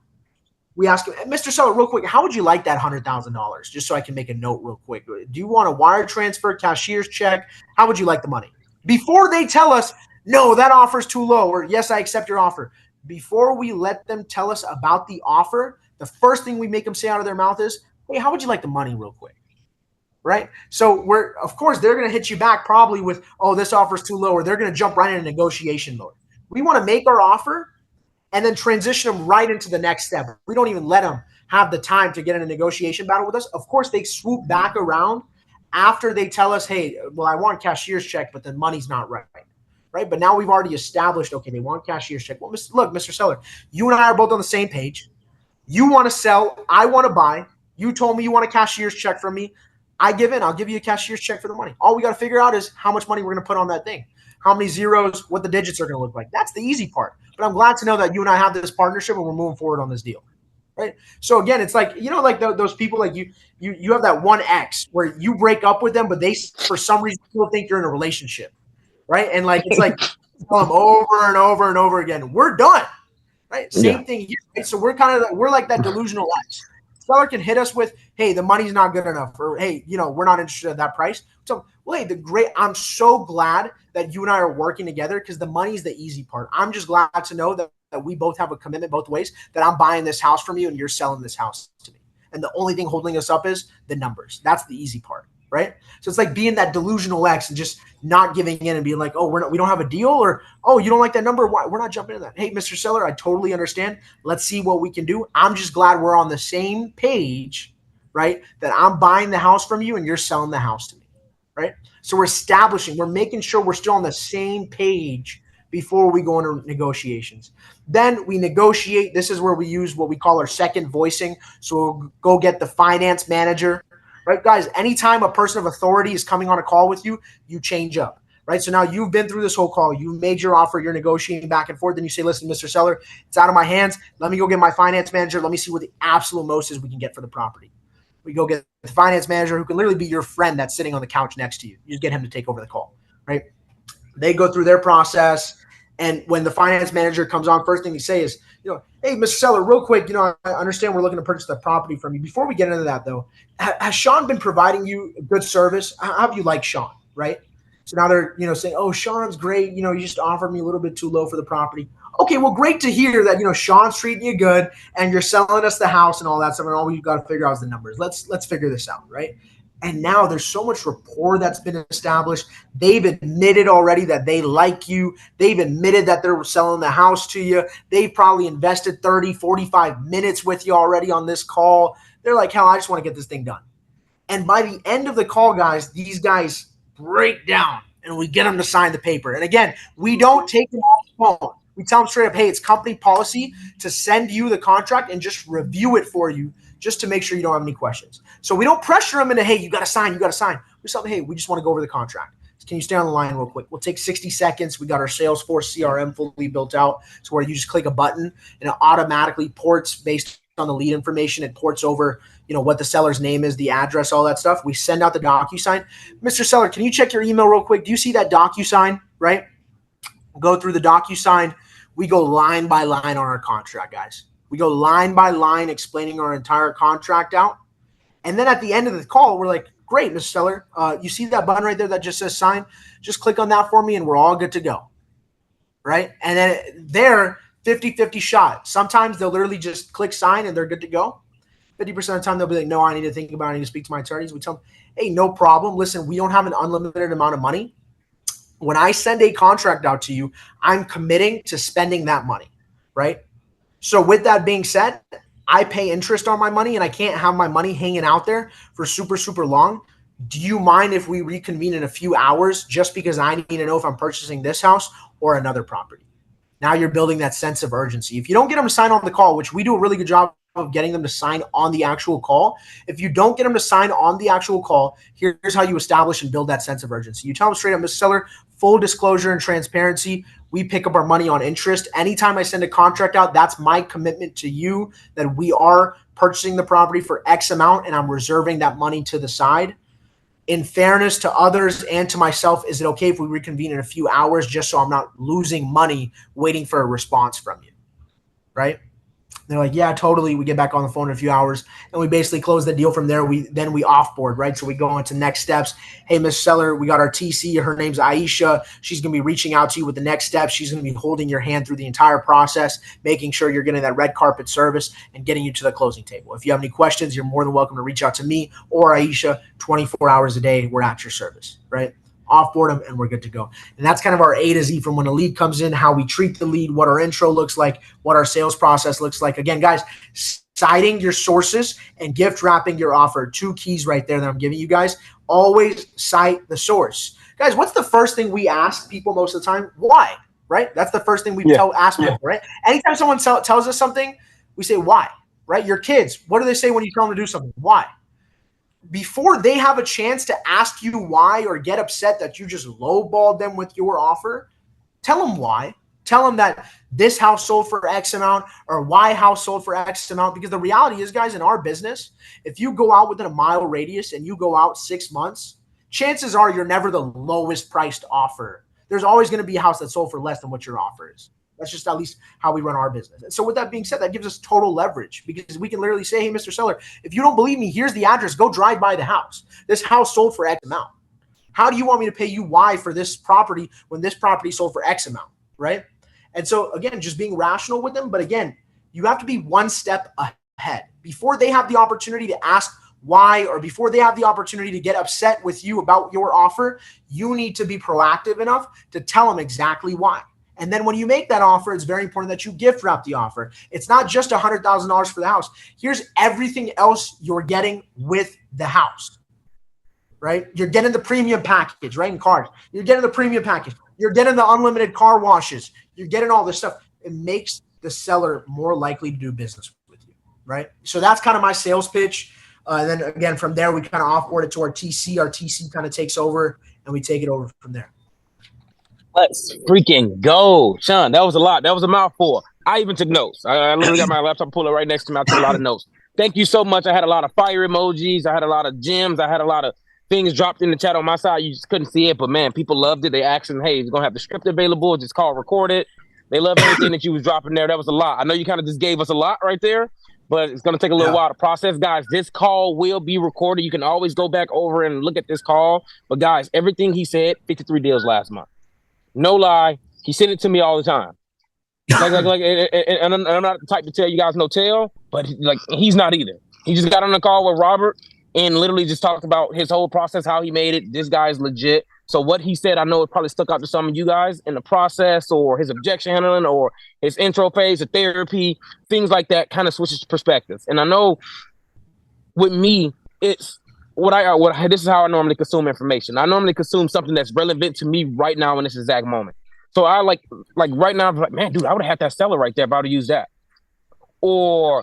we ask them, Mr. Seller, real quick, how would you like that $100,000? Just so I can make a note real quick. Do you want a wire transfer, cashier's check? How would you like the money? Before they tell us, no, that offer's too low, or yes, I accept your offer. Before we let them tell us about the offer, the first thing we make them say out of their mouth is, hey, how would you like the money real quick? Right? So of course, they're going to hit you back probably with, oh, this offer's too low, or they're going to jump right into negotiation mode. We want to make our offer and then transition them right into the next step. We don't even let them have the time to get in a negotiation battle with us. Of course, they swoop back around after they tell us, hey, well, I want cashier's check, but the money's not right. Right? But now we've already established, okay, they want cashier's check. Well, look, Mr. Seller, you and I are both on the same page. You want to sell. I want to buy. You told me you want a cashier's check from me. I give in. I'll give you a cashier's check for the money. All we got to figure out is how much money we're going to put on that thing, how many zeros, what the digits are going to look like. That's the easy part. But I'm glad to know that you and I have this partnership and we're moving forward on this deal. Right? So again, it's like, like those people, like you have that one ex where you break up with them, but they, for some reason, still think you're in a relationship. Right. And it's like tell them over and over and over again, we're done. Right. Same thing here. Right? So we're like that delusional ex. Seller can hit us with, hey, the money's not good enough, or hey, we're not interested at that price. So, well, hey, I'm so glad that you and I are working together, because the money's the easy part. I'm just glad to know that we both have a commitment both ways, that I'm buying this house from you and you're selling this house to me. And the only thing holding us up is the numbers. That's the easy part. Right? So it's like being that delusional ex and just not giving in and being like, oh, we don't have a deal, or, oh, you don't like that number. Why? We're not jumping into that. Hey, Mr. Seller, I totally understand. Let's see what we can do. I'm just glad we're on the same page, right? That I'm buying the house from you and you're selling the house to me, right? So we're making sure we're still on the same page before we go into negotiations. Then we negotiate. This is where we use what we call our second voicing. So we'll go get the finance manager. Right, guys, anytime a person of authority is coming on a call with you, you change up. Right, so now you've been through this whole call. You've made your offer. You're negotiating back and forth. Then you say, listen, Mr. Seller, it's out of my hands. Let me go get my finance manager. Let me see what the absolute most is we can get for the property. We go get the finance manager, who can literally be your friend that's sitting on the couch next to you. You just get him to take over the call. Right, they go through their process. And when the finance manager comes on, first thing they say is, hey, Mr. Seller, real quick, I understand we're looking to purchase the property from you. Before we get into that, though, has Shawn been providing you good service? How have you liked Shawn, right? So now they're, saying, oh, Shawn's great. You just offered me a little bit too low for the property. Okay, well, great to hear that, Shawn's treating you good and you're selling us the house and all that stuff. And all we've got to figure out is the numbers. Let's figure this out, right? And now there's so much rapport that's been established. They've admitted already that they like you. They've admitted that they're selling the house to you. They've probably invested 30, 45 minutes with you already on this call. They're like, hell, I just want to get this thing done. And by the end of the call, guys, these guys break down and we get them to sign the paper. And again, we don't take them off the phone. We tell them straight up, hey, it's company policy to send you the contract and just review it for you just to make sure you don't have any questions. So we don't pressure them into, hey, you got to sign. We tell them, hey, we just want to go over the contract. Can you stay on the line real quick? We'll take 60 seconds. We got our Salesforce CRM fully built out to where you just click a button and it automatically ports based on the lead information. It ports over, what the seller's name is, the address, all that stuff. We send out the DocuSign. Mr. Seller, can you check your email real quick? Do you see that DocuSign, right? Go through the DocuSign. We go line by line on our contract, guys. We go line by line explaining our entire contract out. And then at the end of the call, we're like, great, Mr. Seller. You see that button right there that just says sign? Just click on that for me and we're all good to go. Right? And then they're 50-50 shot. Sometimes they'll literally just click sign and they're good to go. 50% of the time they'll be like, no, I need to think about it. I need to speak to my attorneys. We tell them, hey, no problem. Listen, we don't have an unlimited amount of money. When I send a contract out to you, I'm committing to spending that money. Right? So with that being said, I pay interest on my money and I can't have my money hanging out there for super, super long. Do you mind if we reconvene in a few hours just because I need to know if I'm purchasing this house or another property? Now you're building that sense of urgency. If you don't get them to sign on the call, which we do a really good job of getting them to sign on the actual call. If you don't get them to sign on the actual call, here's how you establish and build that sense of urgency. You tell them straight up, Mr. Seller, full disclosure and transparency. We pick up our money on interest. Anytime I send a contract out, that's my commitment to you that we are purchasing the property for X amount and I'm reserving that money to the side. In fairness to others and to myself, is it okay if we reconvene in a few hours just so I'm not losing money waiting for a response from you? Right? They're like, yeah, totally. We get back on the phone in a few hours and we basically close the deal from there. We offboard, right? So we go into next steps. Hey, Ms. Seller, we got our TC. Her name's Aisha. She's going to be reaching out to you with the next steps. She's going to be holding your hand through the entire process, making sure you're getting that red carpet service and getting you to the closing table. If you have any questions, you're more than welcome to reach out to me or Aisha 24 hours a day. We're at your service, right? Offboard them and we're good to go. And that's kind of our A to Z from when a lead comes in, how we treat the lead, what our intro looks like, what our sales process looks like. Again, guys, citing your sources and gift wrapping your offer. 2 keys right there that I'm giving you guys. Always cite the source. Guys, what's the first thing we ask people most of the time? Why? Right? That's the first thing we ask people, right? Anytime someone tells us something, we say why, right? Your kids, what do they say when you tell them to do something? Why? Before they have a chance to ask you why or get upset that you just lowballed them with your offer, tell them why. Tell them that this house sold for X amount or Y house sold for X amount. Because the reality is, guys, in our business, if you go out within a mile radius and you go out 6 months, chances are you're never the lowest priced offer. There's always going to be a house that sold for less than what your offer is. That's just at least how we run our business. And so with that being said, that gives us total leverage because we can literally say, hey, Mr. Seller, if you don't believe me, here's the address. Go drive by the house. This house sold for X amount. How do you want me to pay you Y for this property when this property sold for X amount, right? And so, again, just being rational with them. But again, you have to be one step ahead. Before they have the opportunity to ask why or before they have the opportunity to get upset with you about your offer, you need to be proactive enough to tell them exactly why. And then when you make that offer, it's very important that you gift wrap the offer. It's not just $100,000 for the house. Here's everything else you're getting with the house, right? You're getting the premium package, right? In cars, you're getting the premium package. You're getting the unlimited car washes. You're getting all this stuff. It makes the seller more likely to do business with you, right? So that's kind of my sales pitch. And then again, from there, we kind of offboard it to our TC. Our TC kind of takes over and we take it over from there. Let's freaking go. Shawn, that was a lot. That was a mouthful. I even took notes. I literally got my laptop pulled up right next to me. I took a lot of notes. Thank you so much. I had a lot of fire emojis. I had a lot of gems. I had a lot of things dropped in the chat on my side. You just couldn't see it, but man, people loved it. They asked him, hey, you're going to have the script available. Just call, record it. They love everything that you was dropping there. That was a lot. I know you kind of just gave us a lot right there, but it's going to take a little while to process. Guys, this call will be recorded. You can always go back over and look at this call. But guys, everything he said, 53 deals last month. No lie. He sent it to me all the time. And I'm not the type to tell you guys no tell, but he's not either. He just got on the call with Robert and literally just talked about his whole process, how he made it. This guy's legit. So what he said, I know it probably stuck out to some of you guys in the process, or his objection handling, or his intro phase of therapy, things like that kind of switches perspectives. And I know with me, it's this is how I normally consume information. I normally consume something that's relevant to me right now in this exact moment. So I like right now, I'm like, man, dude, I would have had that seller right there if I would have used that. Or,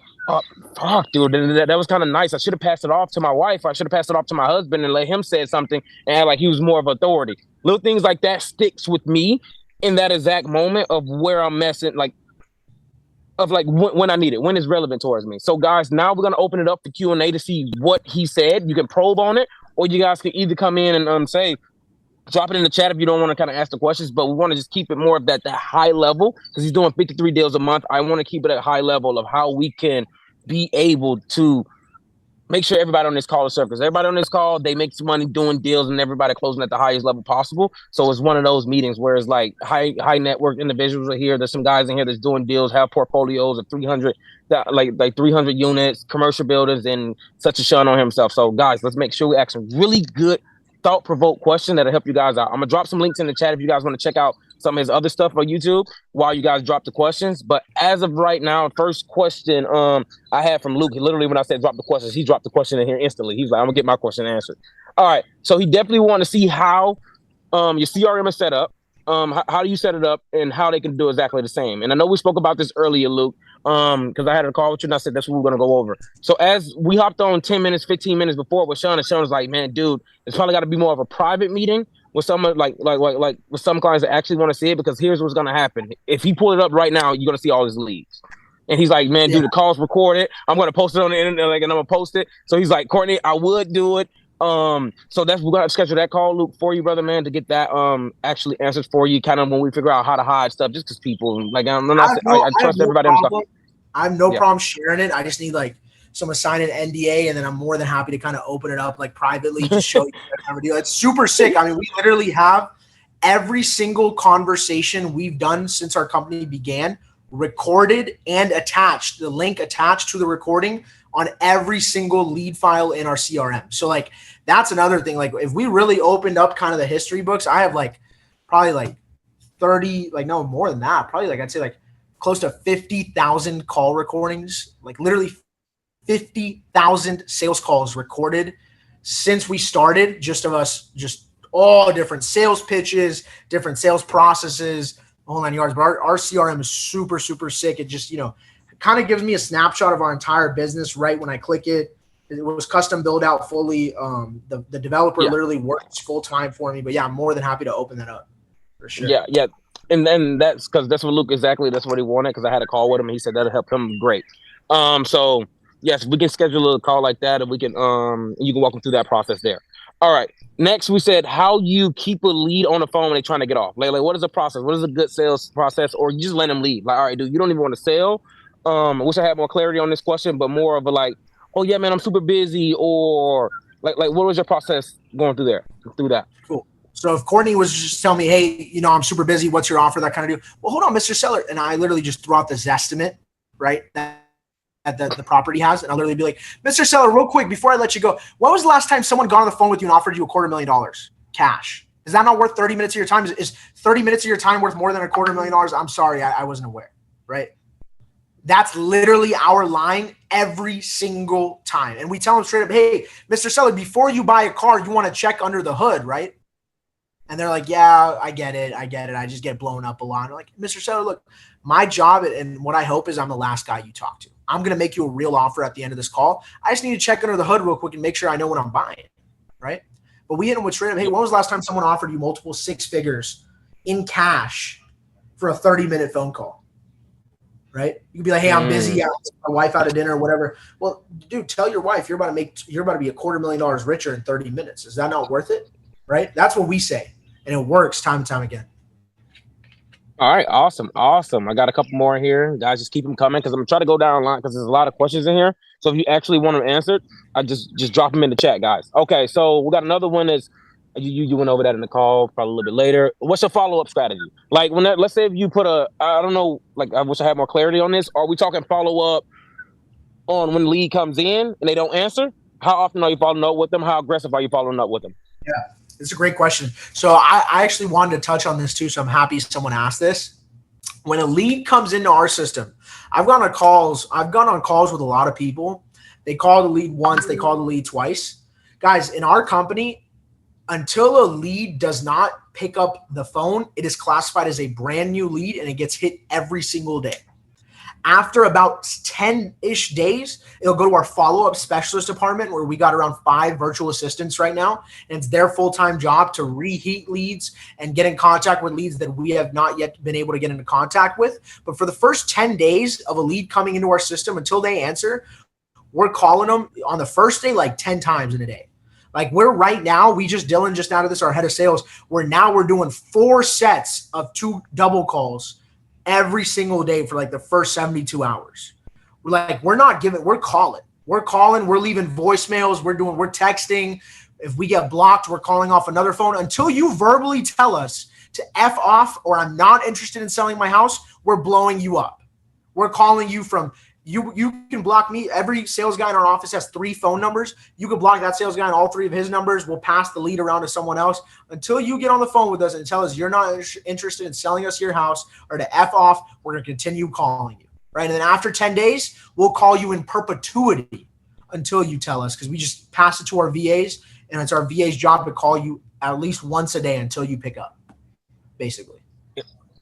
fuck, dude, that was kind of nice. I should have passed it off to my wife. I should have passed it off to my husband and let him say something and act like he was more of authority. Little things like that sticks with me in that exact moment of where I'm messing, when I need it, when it's relevant towards me. So, guys, now we're going to open it up for Q&A to see what he said. You can probe on it, or you guys can either come in and say, drop it in the chat if you don't want to kind of ask the questions, but we want to just keep it more of that high level because he's doing 53 deals a month. I want to keep it at high level of how we can be able to make sure everybody on this call is served. Because everybody on this call, they make some money doing deals and everybody closing at the highest level possible. So it's one of those meetings where it's like high net worth individuals are here. There's some guys in here that's doing deals, have portfolios of 300, like 300 units, commercial buildings, and such a Shawn on himself. So guys, let's make sure we ask some really good thought-provoked question that'll help you guys out. I'm gonna drop some links in the chat if you guys want to check out some of his other stuff on YouTube while you guys drop the questions. But as of right now, first question I had from Luke, literally when I said drop the questions, he dropped the question in here instantly. He's like, I'm gonna get my question answered. All right, so he definitely want to see how your CRM is set up, how do you set it up, and how they can do exactly the same. And I know we spoke about this earlier, Luke, because I had a call with you and I said that's what we're gonna go over. So as we hopped on 10 minutes, 15 minutes before with Shawn, and Shawn was like, man, dude, it's probably got to be more of a private meeting with someone like with some clients that actually want to see it, because here's what's gonna happen. If he pulled it up right now, you're gonna see all his leads. And he's like, man, dude, the call's recorded. I'm gonna post it on the internet, and I'm gonna post it. So he's like, Courtney, I would do it. So we're gonna schedule that call, Luke, for you, brother, man, to get that actually answered for you, kind of when we figure out how to hide stuff, just because people I trust everybody on the call. I have no problem sharing it. I just need someone sign an NDA, and then I'm more than happy to kind of open it up privately to show you whatever deal. It's super sick. I mean, we literally have every single conversation we've done since our company began recorded and attached, the link attached to the recording on every single lead file in our CRM. So that's another thing. If we really opened up kind of the history books, I have probably 30, no more than that. Probably I'd say close to 50,000 call recordings, literally 50,000 sales calls recorded since we started, just of us, just all different sales pitches, different sales processes, whole 9 yards. But our CRM is super, super sick. It just, kind of gives me a snapshot of our entire business right when I click it. It was custom built out fully. The developer literally works full time for me. But yeah, I'm more than happy to open that up for sure. Yeah. And then that's because that's what Luke that's what he wanted, because I had a call with him and he said that'll help him great. So yes, we can schedule a call like that, and we can you can walk them through that process there. All right. Next, we said how you keep a lead on the phone when they're trying to get off. Like what is the process? What is a good sales process? Or you just let them lead. All right, dude, you don't even want to sell. I wish I had more clarity on this question, but more of a oh yeah, man, I'm super busy, or what was your process going through that? Cool. So if Courtney was just telling me, hey, I'm super busy, what's your offer, that kind of deal. Well, hold on, Mr. Seller. And I literally just throw out this estimate, right, that the property has. And I'll literally be like, Mr. Seller, real quick, before I let you go, when was the last time someone got on the phone with you and offered you $250,000 cash? Is that not worth 30 minutes of your time? Is 30 minutes of your time worth more than $250,000? I'm sorry, I wasn't aware, right? That's literally our line every single time. And we tell them straight up, hey, Mr. Seller, before you buy a car, you want to check under the hood, right? And they're like, yeah, I get it. I just get blown up a lot. I'm like, Mr. Seller, look, my job and what I hope is I'm the last guy you talk to. I'm going to make you a real offer at the end of this call. I just need to check under the hood real quick and make sure I know what I'm buying, right? But we hit them with straight up, hey, when was the last time someone offered you multiple six figures in cash for a 30-minute phone call? right? You can be like, hey, I'm busy. I took my wife out to dinner or whatever. Well, dude, tell your wife you're about to be $250,000 richer in 30 minutes. Is that not worth it? Right? That's what we say. And it works time and time again. All right, awesome. I got a couple more here, guys. Just keep them coming because I'm gonna try to go down a line because there's a lot of questions in here. So if you actually want them answered, I just drop them in the chat, guys. Okay, so we got another one. Is you went over that in the call probably a little bit later. What's your follow-up strategy? Like let's say if you put I don't know, like I wish I had more clarity on this. Are we talking follow-up on when the lead comes in and they don't answer? How often are you following up with them? How aggressive are you following up with them? Yeah. It's a great question. So I actually wanted to touch on this too. So I'm happy someone asked this. When a lead comes into our system, I've gone on calls with a lot of people. They call the lead once, they call the lead twice. Guys, in our company, until a lead does not pick up the phone, it is classified as a brand new lead and it gets hit every single day. After about 10-ish days, it'll go to our follow-up specialist department where we got around 5 virtual assistants right now. And it's their full-time job to reheat leads and get in contact with leads that we have not yet been able to get into contact with. But for the first 10 days of a lead coming into our system, until they answer, we're calling them on the first day like 10 times in a day. Like Dylan just out of this, our head of sales, we're doing 4 sets of 2 double calls every single day for like the first 72 hours. We're calling, we're leaving voicemails, we're texting. If we get blocked, we're calling off another phone until you verbally tell us to F off or I'm not interested in selling my house. We're blowing you up. We're calling you from you can block me. Every sales guy in our office has 3 phone numbers. You can block that sales guy on all 3 of his numbers. We'll pass the lead around to someone else until you get on the phone with us and tell us you're not interested in selling us your house or to F off. We're going to continue calling you, right? And then after 10 days, we'll call you in perpetuity until you tell us, because we just pass it to our VAs, and it's our VA's job to call you at least once a day until you pick up, basically.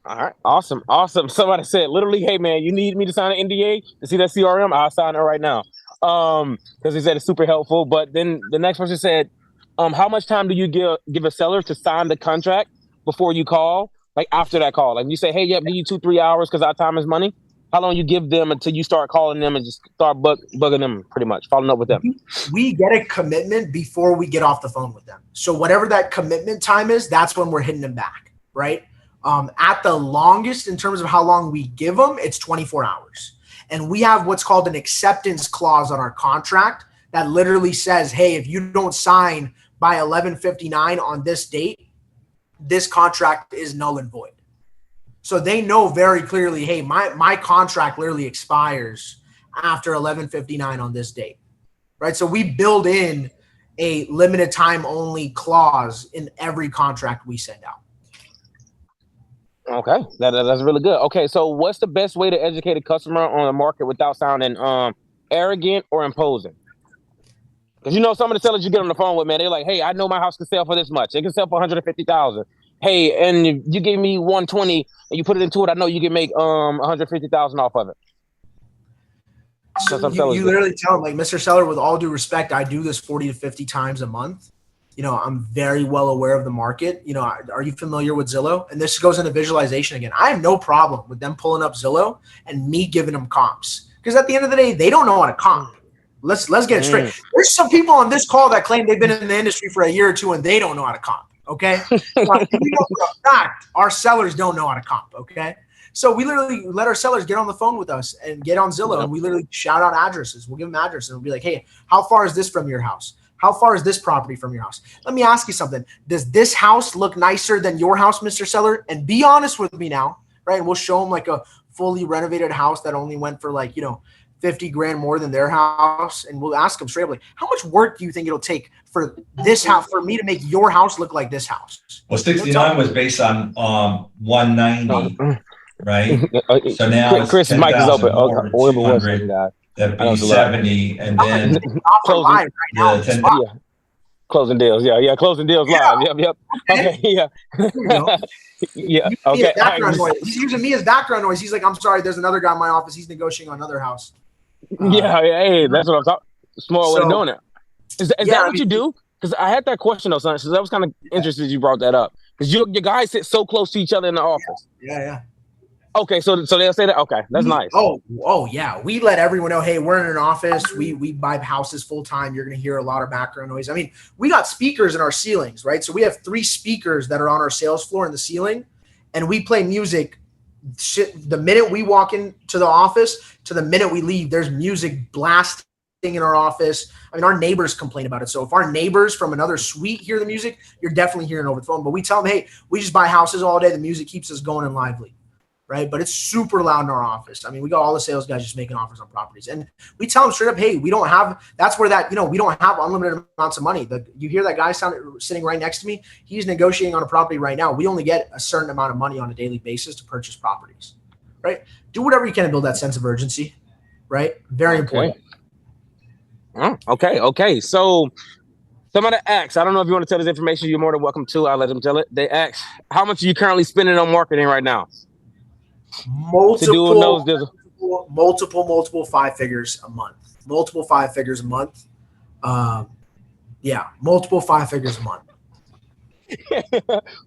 All right. Awesome. Somebody said, literally, hey, man, you need me to sign an NDA to see that CRM? I'll sign it right now. Because he said it's super helpful. But then the next person said, how much time do you give a seller to sign the contract before you call? Like after that call? Like you say, hey, give you 2-3 hours because our time is money. How long you give them until you start calling them and just start bugging them pretty much, following up with them? We get a commitment before we get off the phone with them. So whatever that commitment time is, that's when we're hitting them back, right? At the longest, in terms of how long we give them, it's 24 hours. And we have what's called an acceptance clause on our contract that literally says, hey, if you don't sign by 11:59 on this date, this contract is null and void. So they know very clearly, hey, my contract literally expires after 11:59 on this date, right? So we build in a limited time only clause in every contract we send out. Okay, that's really good. Okay, so what's the best way to educate a customer on the market without sounding arrogant or imposing? Because some of the sellers you get on the phone with, man, they're like, hey, I know my house can sell for this much. It can sell for $150,000. Hey, and if you give me $120 and you put it into it, I know you can make $150,000 off of it. So you literally tell them, like, Mr. Seller, with all due respect, I do this 40 to 50 times a month. I'm very well aware of the market. Are you familiar with Zillow? And this goes into visualization again. I have no problem with them pulling up Zillow and me giving them comps. Because at the end of the day, they don't know how to comp. Let's get it straight. There's some people on this call that claim they've been in the industry for a year or two and they don't know how to comp. Okay. We know for a fact our sellers don't know how to comp. Okay. So we literally let our sellers get on the phone with us and get on Zillow, and we literally shout out addresses. We'll give them addresses and we'll be like, hey, how far is this from your house? How far is this property from your house? Let me ask you something. Does this house look nicer than your house, Mr. Seller? And be honest with me now, right? And we'll show them like a fully renovated house that only went for like, $50,000 more than their house. And we'll ask them straight up, like, how much work do you think it'll take for this house, for me to make your house look like this house? Well, 69 was based on 190, right? So now Chris' mic is open. That'd be 70, and then closing deals. Yeah, closing deals live. Yep. Okay, yeah. Yeah. Okay. He's using me as background noise. He's like, I'm sorry, there's another guy in my office. He's negotiating on another house. Hey, that's what I'm talking. Smart way of doing it. Is that what you do? Because I had that question, though, son. So that was kind of interesting you brought that up. Because your guys sit so close to each other in the office. Yeah. Okay, so they'll say that. Okay, that's nice. Oh yeah, we let everyone know. Hey, we're in an office. We buy houses full time. You're going to hear a lot of background noise. I mean, we got speakers in our ceilings, right? So we have 3 speakers that are on our sales floor in the ceiling, and we play music. The minute we walk into the office to the minute we leave, there's music blasting in our office. I mean, our neighbors complain about it. So if our neighbors from another suite hear the music, you're definitely hearing over the phone. But we tell them, hey, we just buy houses all day. The music keeps us going and lively. Right. But it's super loud in our office. I mean, we got all the sales guys just making offers on properties, and we tell them straight up, hey, we don't have, that's where that, we don't have unlimited amounts of money. You hear that guy sitting right next to me. He's negotiating on a property right now. We only get a certain amount of money on a daily basis to purchase properties. Right. Do whatever you can to build that sense of urgency. Right. Very important. Okay. So somebody asks, I don't know if you want to tell this information, you're more than welcome to. I'll let them tell it. They ask, how much are you currently spending on marketing right now? Multiple 5 figures a month. Multiple 5 figures a month. Multiple 5 figures a month.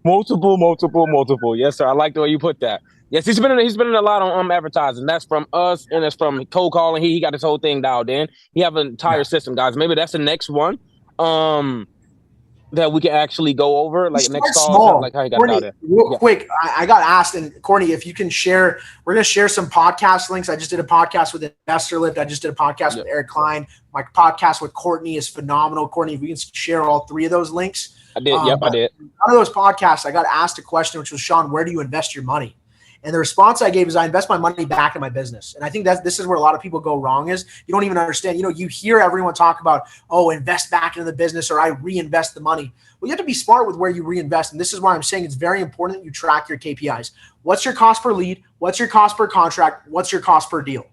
multiple. Yes, sir. I like the way you put that. Yes, he's spending a lot on advertising. That's from us, and that's from cold calling. He got his whole thing dialed in. He have an entire system, guys. Maybe that's the next one. That we can actually go over, like next call, like how you got Courtney, it out there. Real quick, I got asked, and Courtney, if you can share, we're going to share some podcast links. I just did a podcast with Investor Lift. I just did a podcast with Eric Klein. My podcast with Courtney is phenomenal. Courtney, if we can share all 3 of those links. I did. I did. One of those podcasts, I got asked a question, which was, Shawn, where do you invest your money? And the response I gave is, I invest my money back in my business. And I think this is where a lot of people go wrong is you don't even understand. You hear everyone talk about, invest back into the business, or I reinvest the money. Well, you have to be smart with where you reinvest. And this is why I'm saying it's very important that you track your KPIs. What's your cost per lead? What's your cost per contract? What's your cost per deal?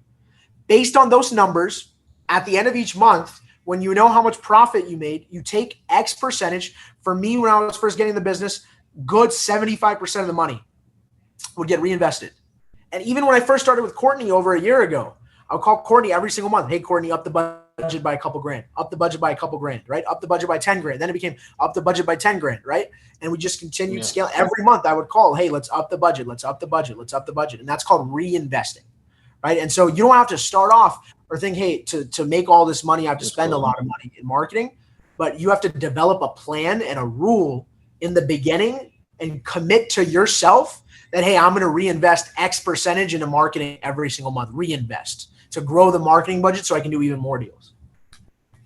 Based on those numbers, at the end of each month, when you know how much profit you made, you take X percentage. For me, when I was first getting the business, good 75% of the money would get reinvested. And even when I first started with Courtney over a year ago, I would call Courtney every single month. Hey, Courtney, up the budget by a couple grand, up the budget by a couple grand, right? Up the budget by 10 grand. Then it became up the budget by 10 grand, right? And we just continued scaling. Every month I would call, hey, let's up the budget. Let's up the budget. Let's up the budget. And that's called reinvesting, right? And so you don't have to start off or think, hey, to make all this money, I have to spend a lot of money in marketing, but you have to develop a plan and a rule in the beginning and commit to yourself that, hey, I'm going to reinvest X percentage into marketing every single month, reinvest to grow the marketing budget so I can do even more deals.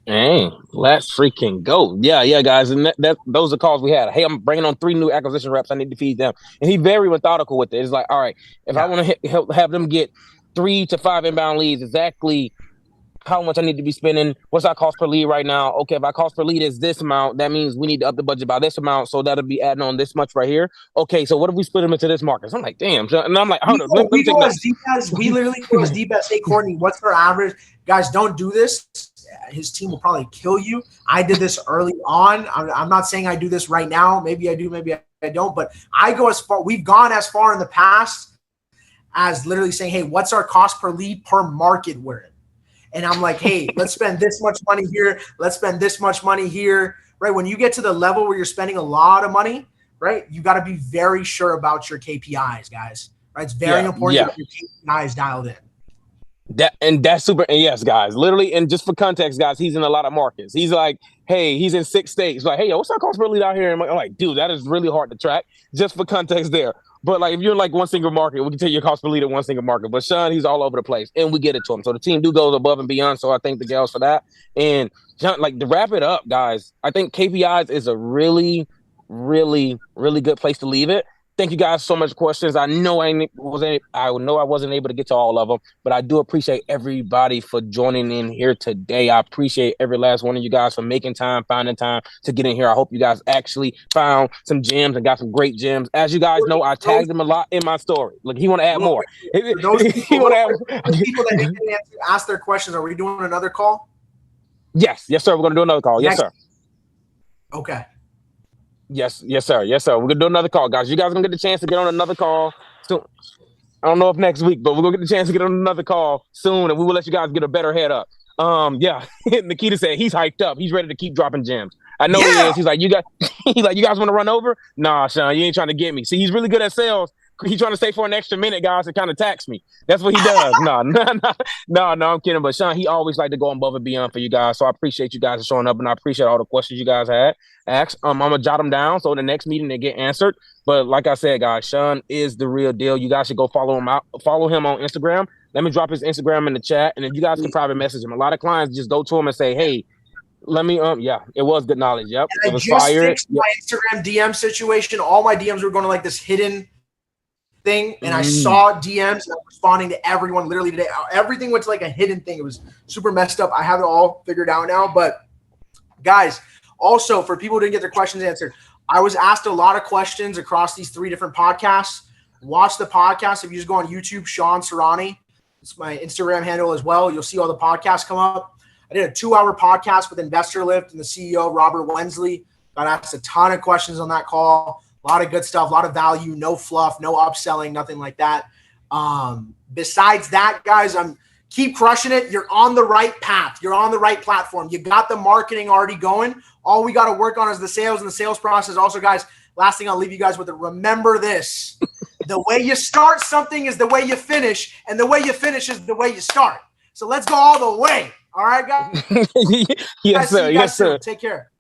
Hey, let's freaking go. Yeah, guys. And those are calls we had. Hey, I'm bringing on 3 new acquisition reps. I need to feed them. And he's very methodical with it. It's like, all right, if I want to have them get 3 to 5 inbound leads, exactly how much I need to be spending, what's our cost per lead right now? Okay, if our cost per lead is this amount, that means we need to up the budget by this amount, so that'll be adding on this much right here. Okay, so what if we split them into this market? So I'm like, damn. And I'm like, hold on. We literally go as deep as, hey, Courtney, what's our average? Guys, don't do this. His team will probably kill you. I did this early on. I'm not saying I do this right now. Maybe I do, maybe I don't. But we've gone as far in the past as literally saying, hey, what's our cost per lead per market we're in? And I'm like, hey, let's spend this much money here. Let's spend this much money here, right? When you get to the level where you're spending a lot of money, right, you got to be very sure about your KPIs, guys. Right? It's very important to get your KPIs dialed in. That's super. And yes, guys, literally, and just for context, guys, he's in a lot of markets. He's like, hey, he's in 6 states. Like, hey, what's our cost per lead out here? And I'm like, dude, that is really hard to track. Just for context there. But like, if you're in like one single market, we can tell your cost per lead at one single market. But Shawn, he's all over the place, and we get it to him. So the team goes above and beyond. So I thank the gals for that. And Shawn, like, to wrap it up, guys, I think KPIs is a really, really, really good place to leave it. Thank you guys so much for questions. I know I wasn't able to get to all of them, but I do appreciate everybody for joining in here today. I appreciate every last one of you guys for making time, finding time to get in here. I hope you guys actually found some gems and got some great gems. As you guys know, I tagged him a lot in my story. Look, he want to add more. Those people that didn't ask their questions, are we doing another call? Yes, sir. We're going to do another call. Yes, sir. Okay. Yes, sir. We're gonna do another call, guys. You guys are gonna get the chance to get on another call soon. I don't know if next week, but we're gonna get the chance to get on another call soon, and we will let you guys get a better head up. Nikita said he's hyped up. He's ready to keep dropping gems. I know he is. He's like, you guys want to run over? Nah, Shawn, you ain't trying to get me. See, he's really good at sales. He's trying to stay for an extra minute, guys, to kind of tax me. That's what he does. No, I'm kidding. But Shawn, he always like to go above and beyond for you guys. So I appreciate you guys showing up, and I appreciate all the questions you guys had asked. I'm gonna jot them down so in the next meeting they get answered. But like I said, guys, Shawn is the real deal. You guys should go follow him on Instagram. Let me drop his Instagram in the chat, and then you guys can private message him. A lot of clients just go to him and say, "Hey, let me yeah, it was good knowledge. Yep, and it was I just fire. fixed my Instagram DM situation. All my DMs were going to like this hidden thing, and I saw DMs and I'm responding to everyone literally today. Everything went to like a hidden thing. It was super messed up. I have it all figured out now. But guys, also for people who didn't get their questions answered, I was asked a lot of questions across these 3 different podcasts. Watch the podcast. If you just go on YouTube, Shawn Surani, it's my Instagram handle as well. You'll see all the podcasts come up. I did a 2-hour podcast with Investor Lift and the CEO, Robert Wensley. Got asked a ton of questions on that call. A lot of good stuff, a lot of value, no fluff, no upselling, nothing like that. Besides that, guys, keep crushing it. You're on the right path. You're on the right platform. You got the marketing already going. All we got to work on is the sales and the sales process. Also, guys, last thing I'll leave you guys with, remember this. The way you start something is the way you finish, and the way you finish is the way you start. So let's go all the way. All right, guys? Yes, sir. Yes, sir. Take care.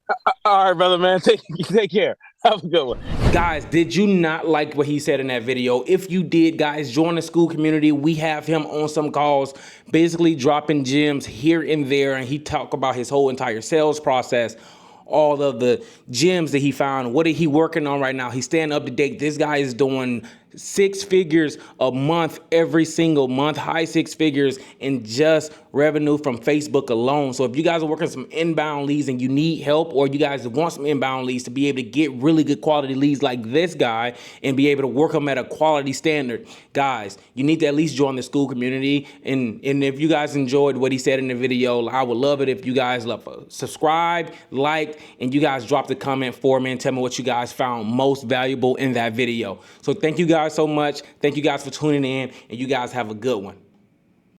All right, brother, man. Take care. Have a good one. Guys, did you not like what he said in that video? If you did, guys, join the school community. We have him on some calls, basically dropping gems here and there, and he talk about his whole entire sales process, all of the gems that he found. What is he working on right now? He's staying up to date. This guy is doing 6 figures a month, every single month, high 6 figures in just revenue from Facebook alone. So if you guys are working some inbound leads and you need help, or you guys want some inbound leads to be able to get really good quality leads like this guy and be able to work them at a quality standard, guys, you need to at least join the school community. And if you guys enjoyed what he said in the video, I would love it if you guys subscribe, like, and you guys drop the comment for me and tell me what you guys found most valuable in that video. So thank you guys so much. Thank you guys for tuning in, and you guys have a good one.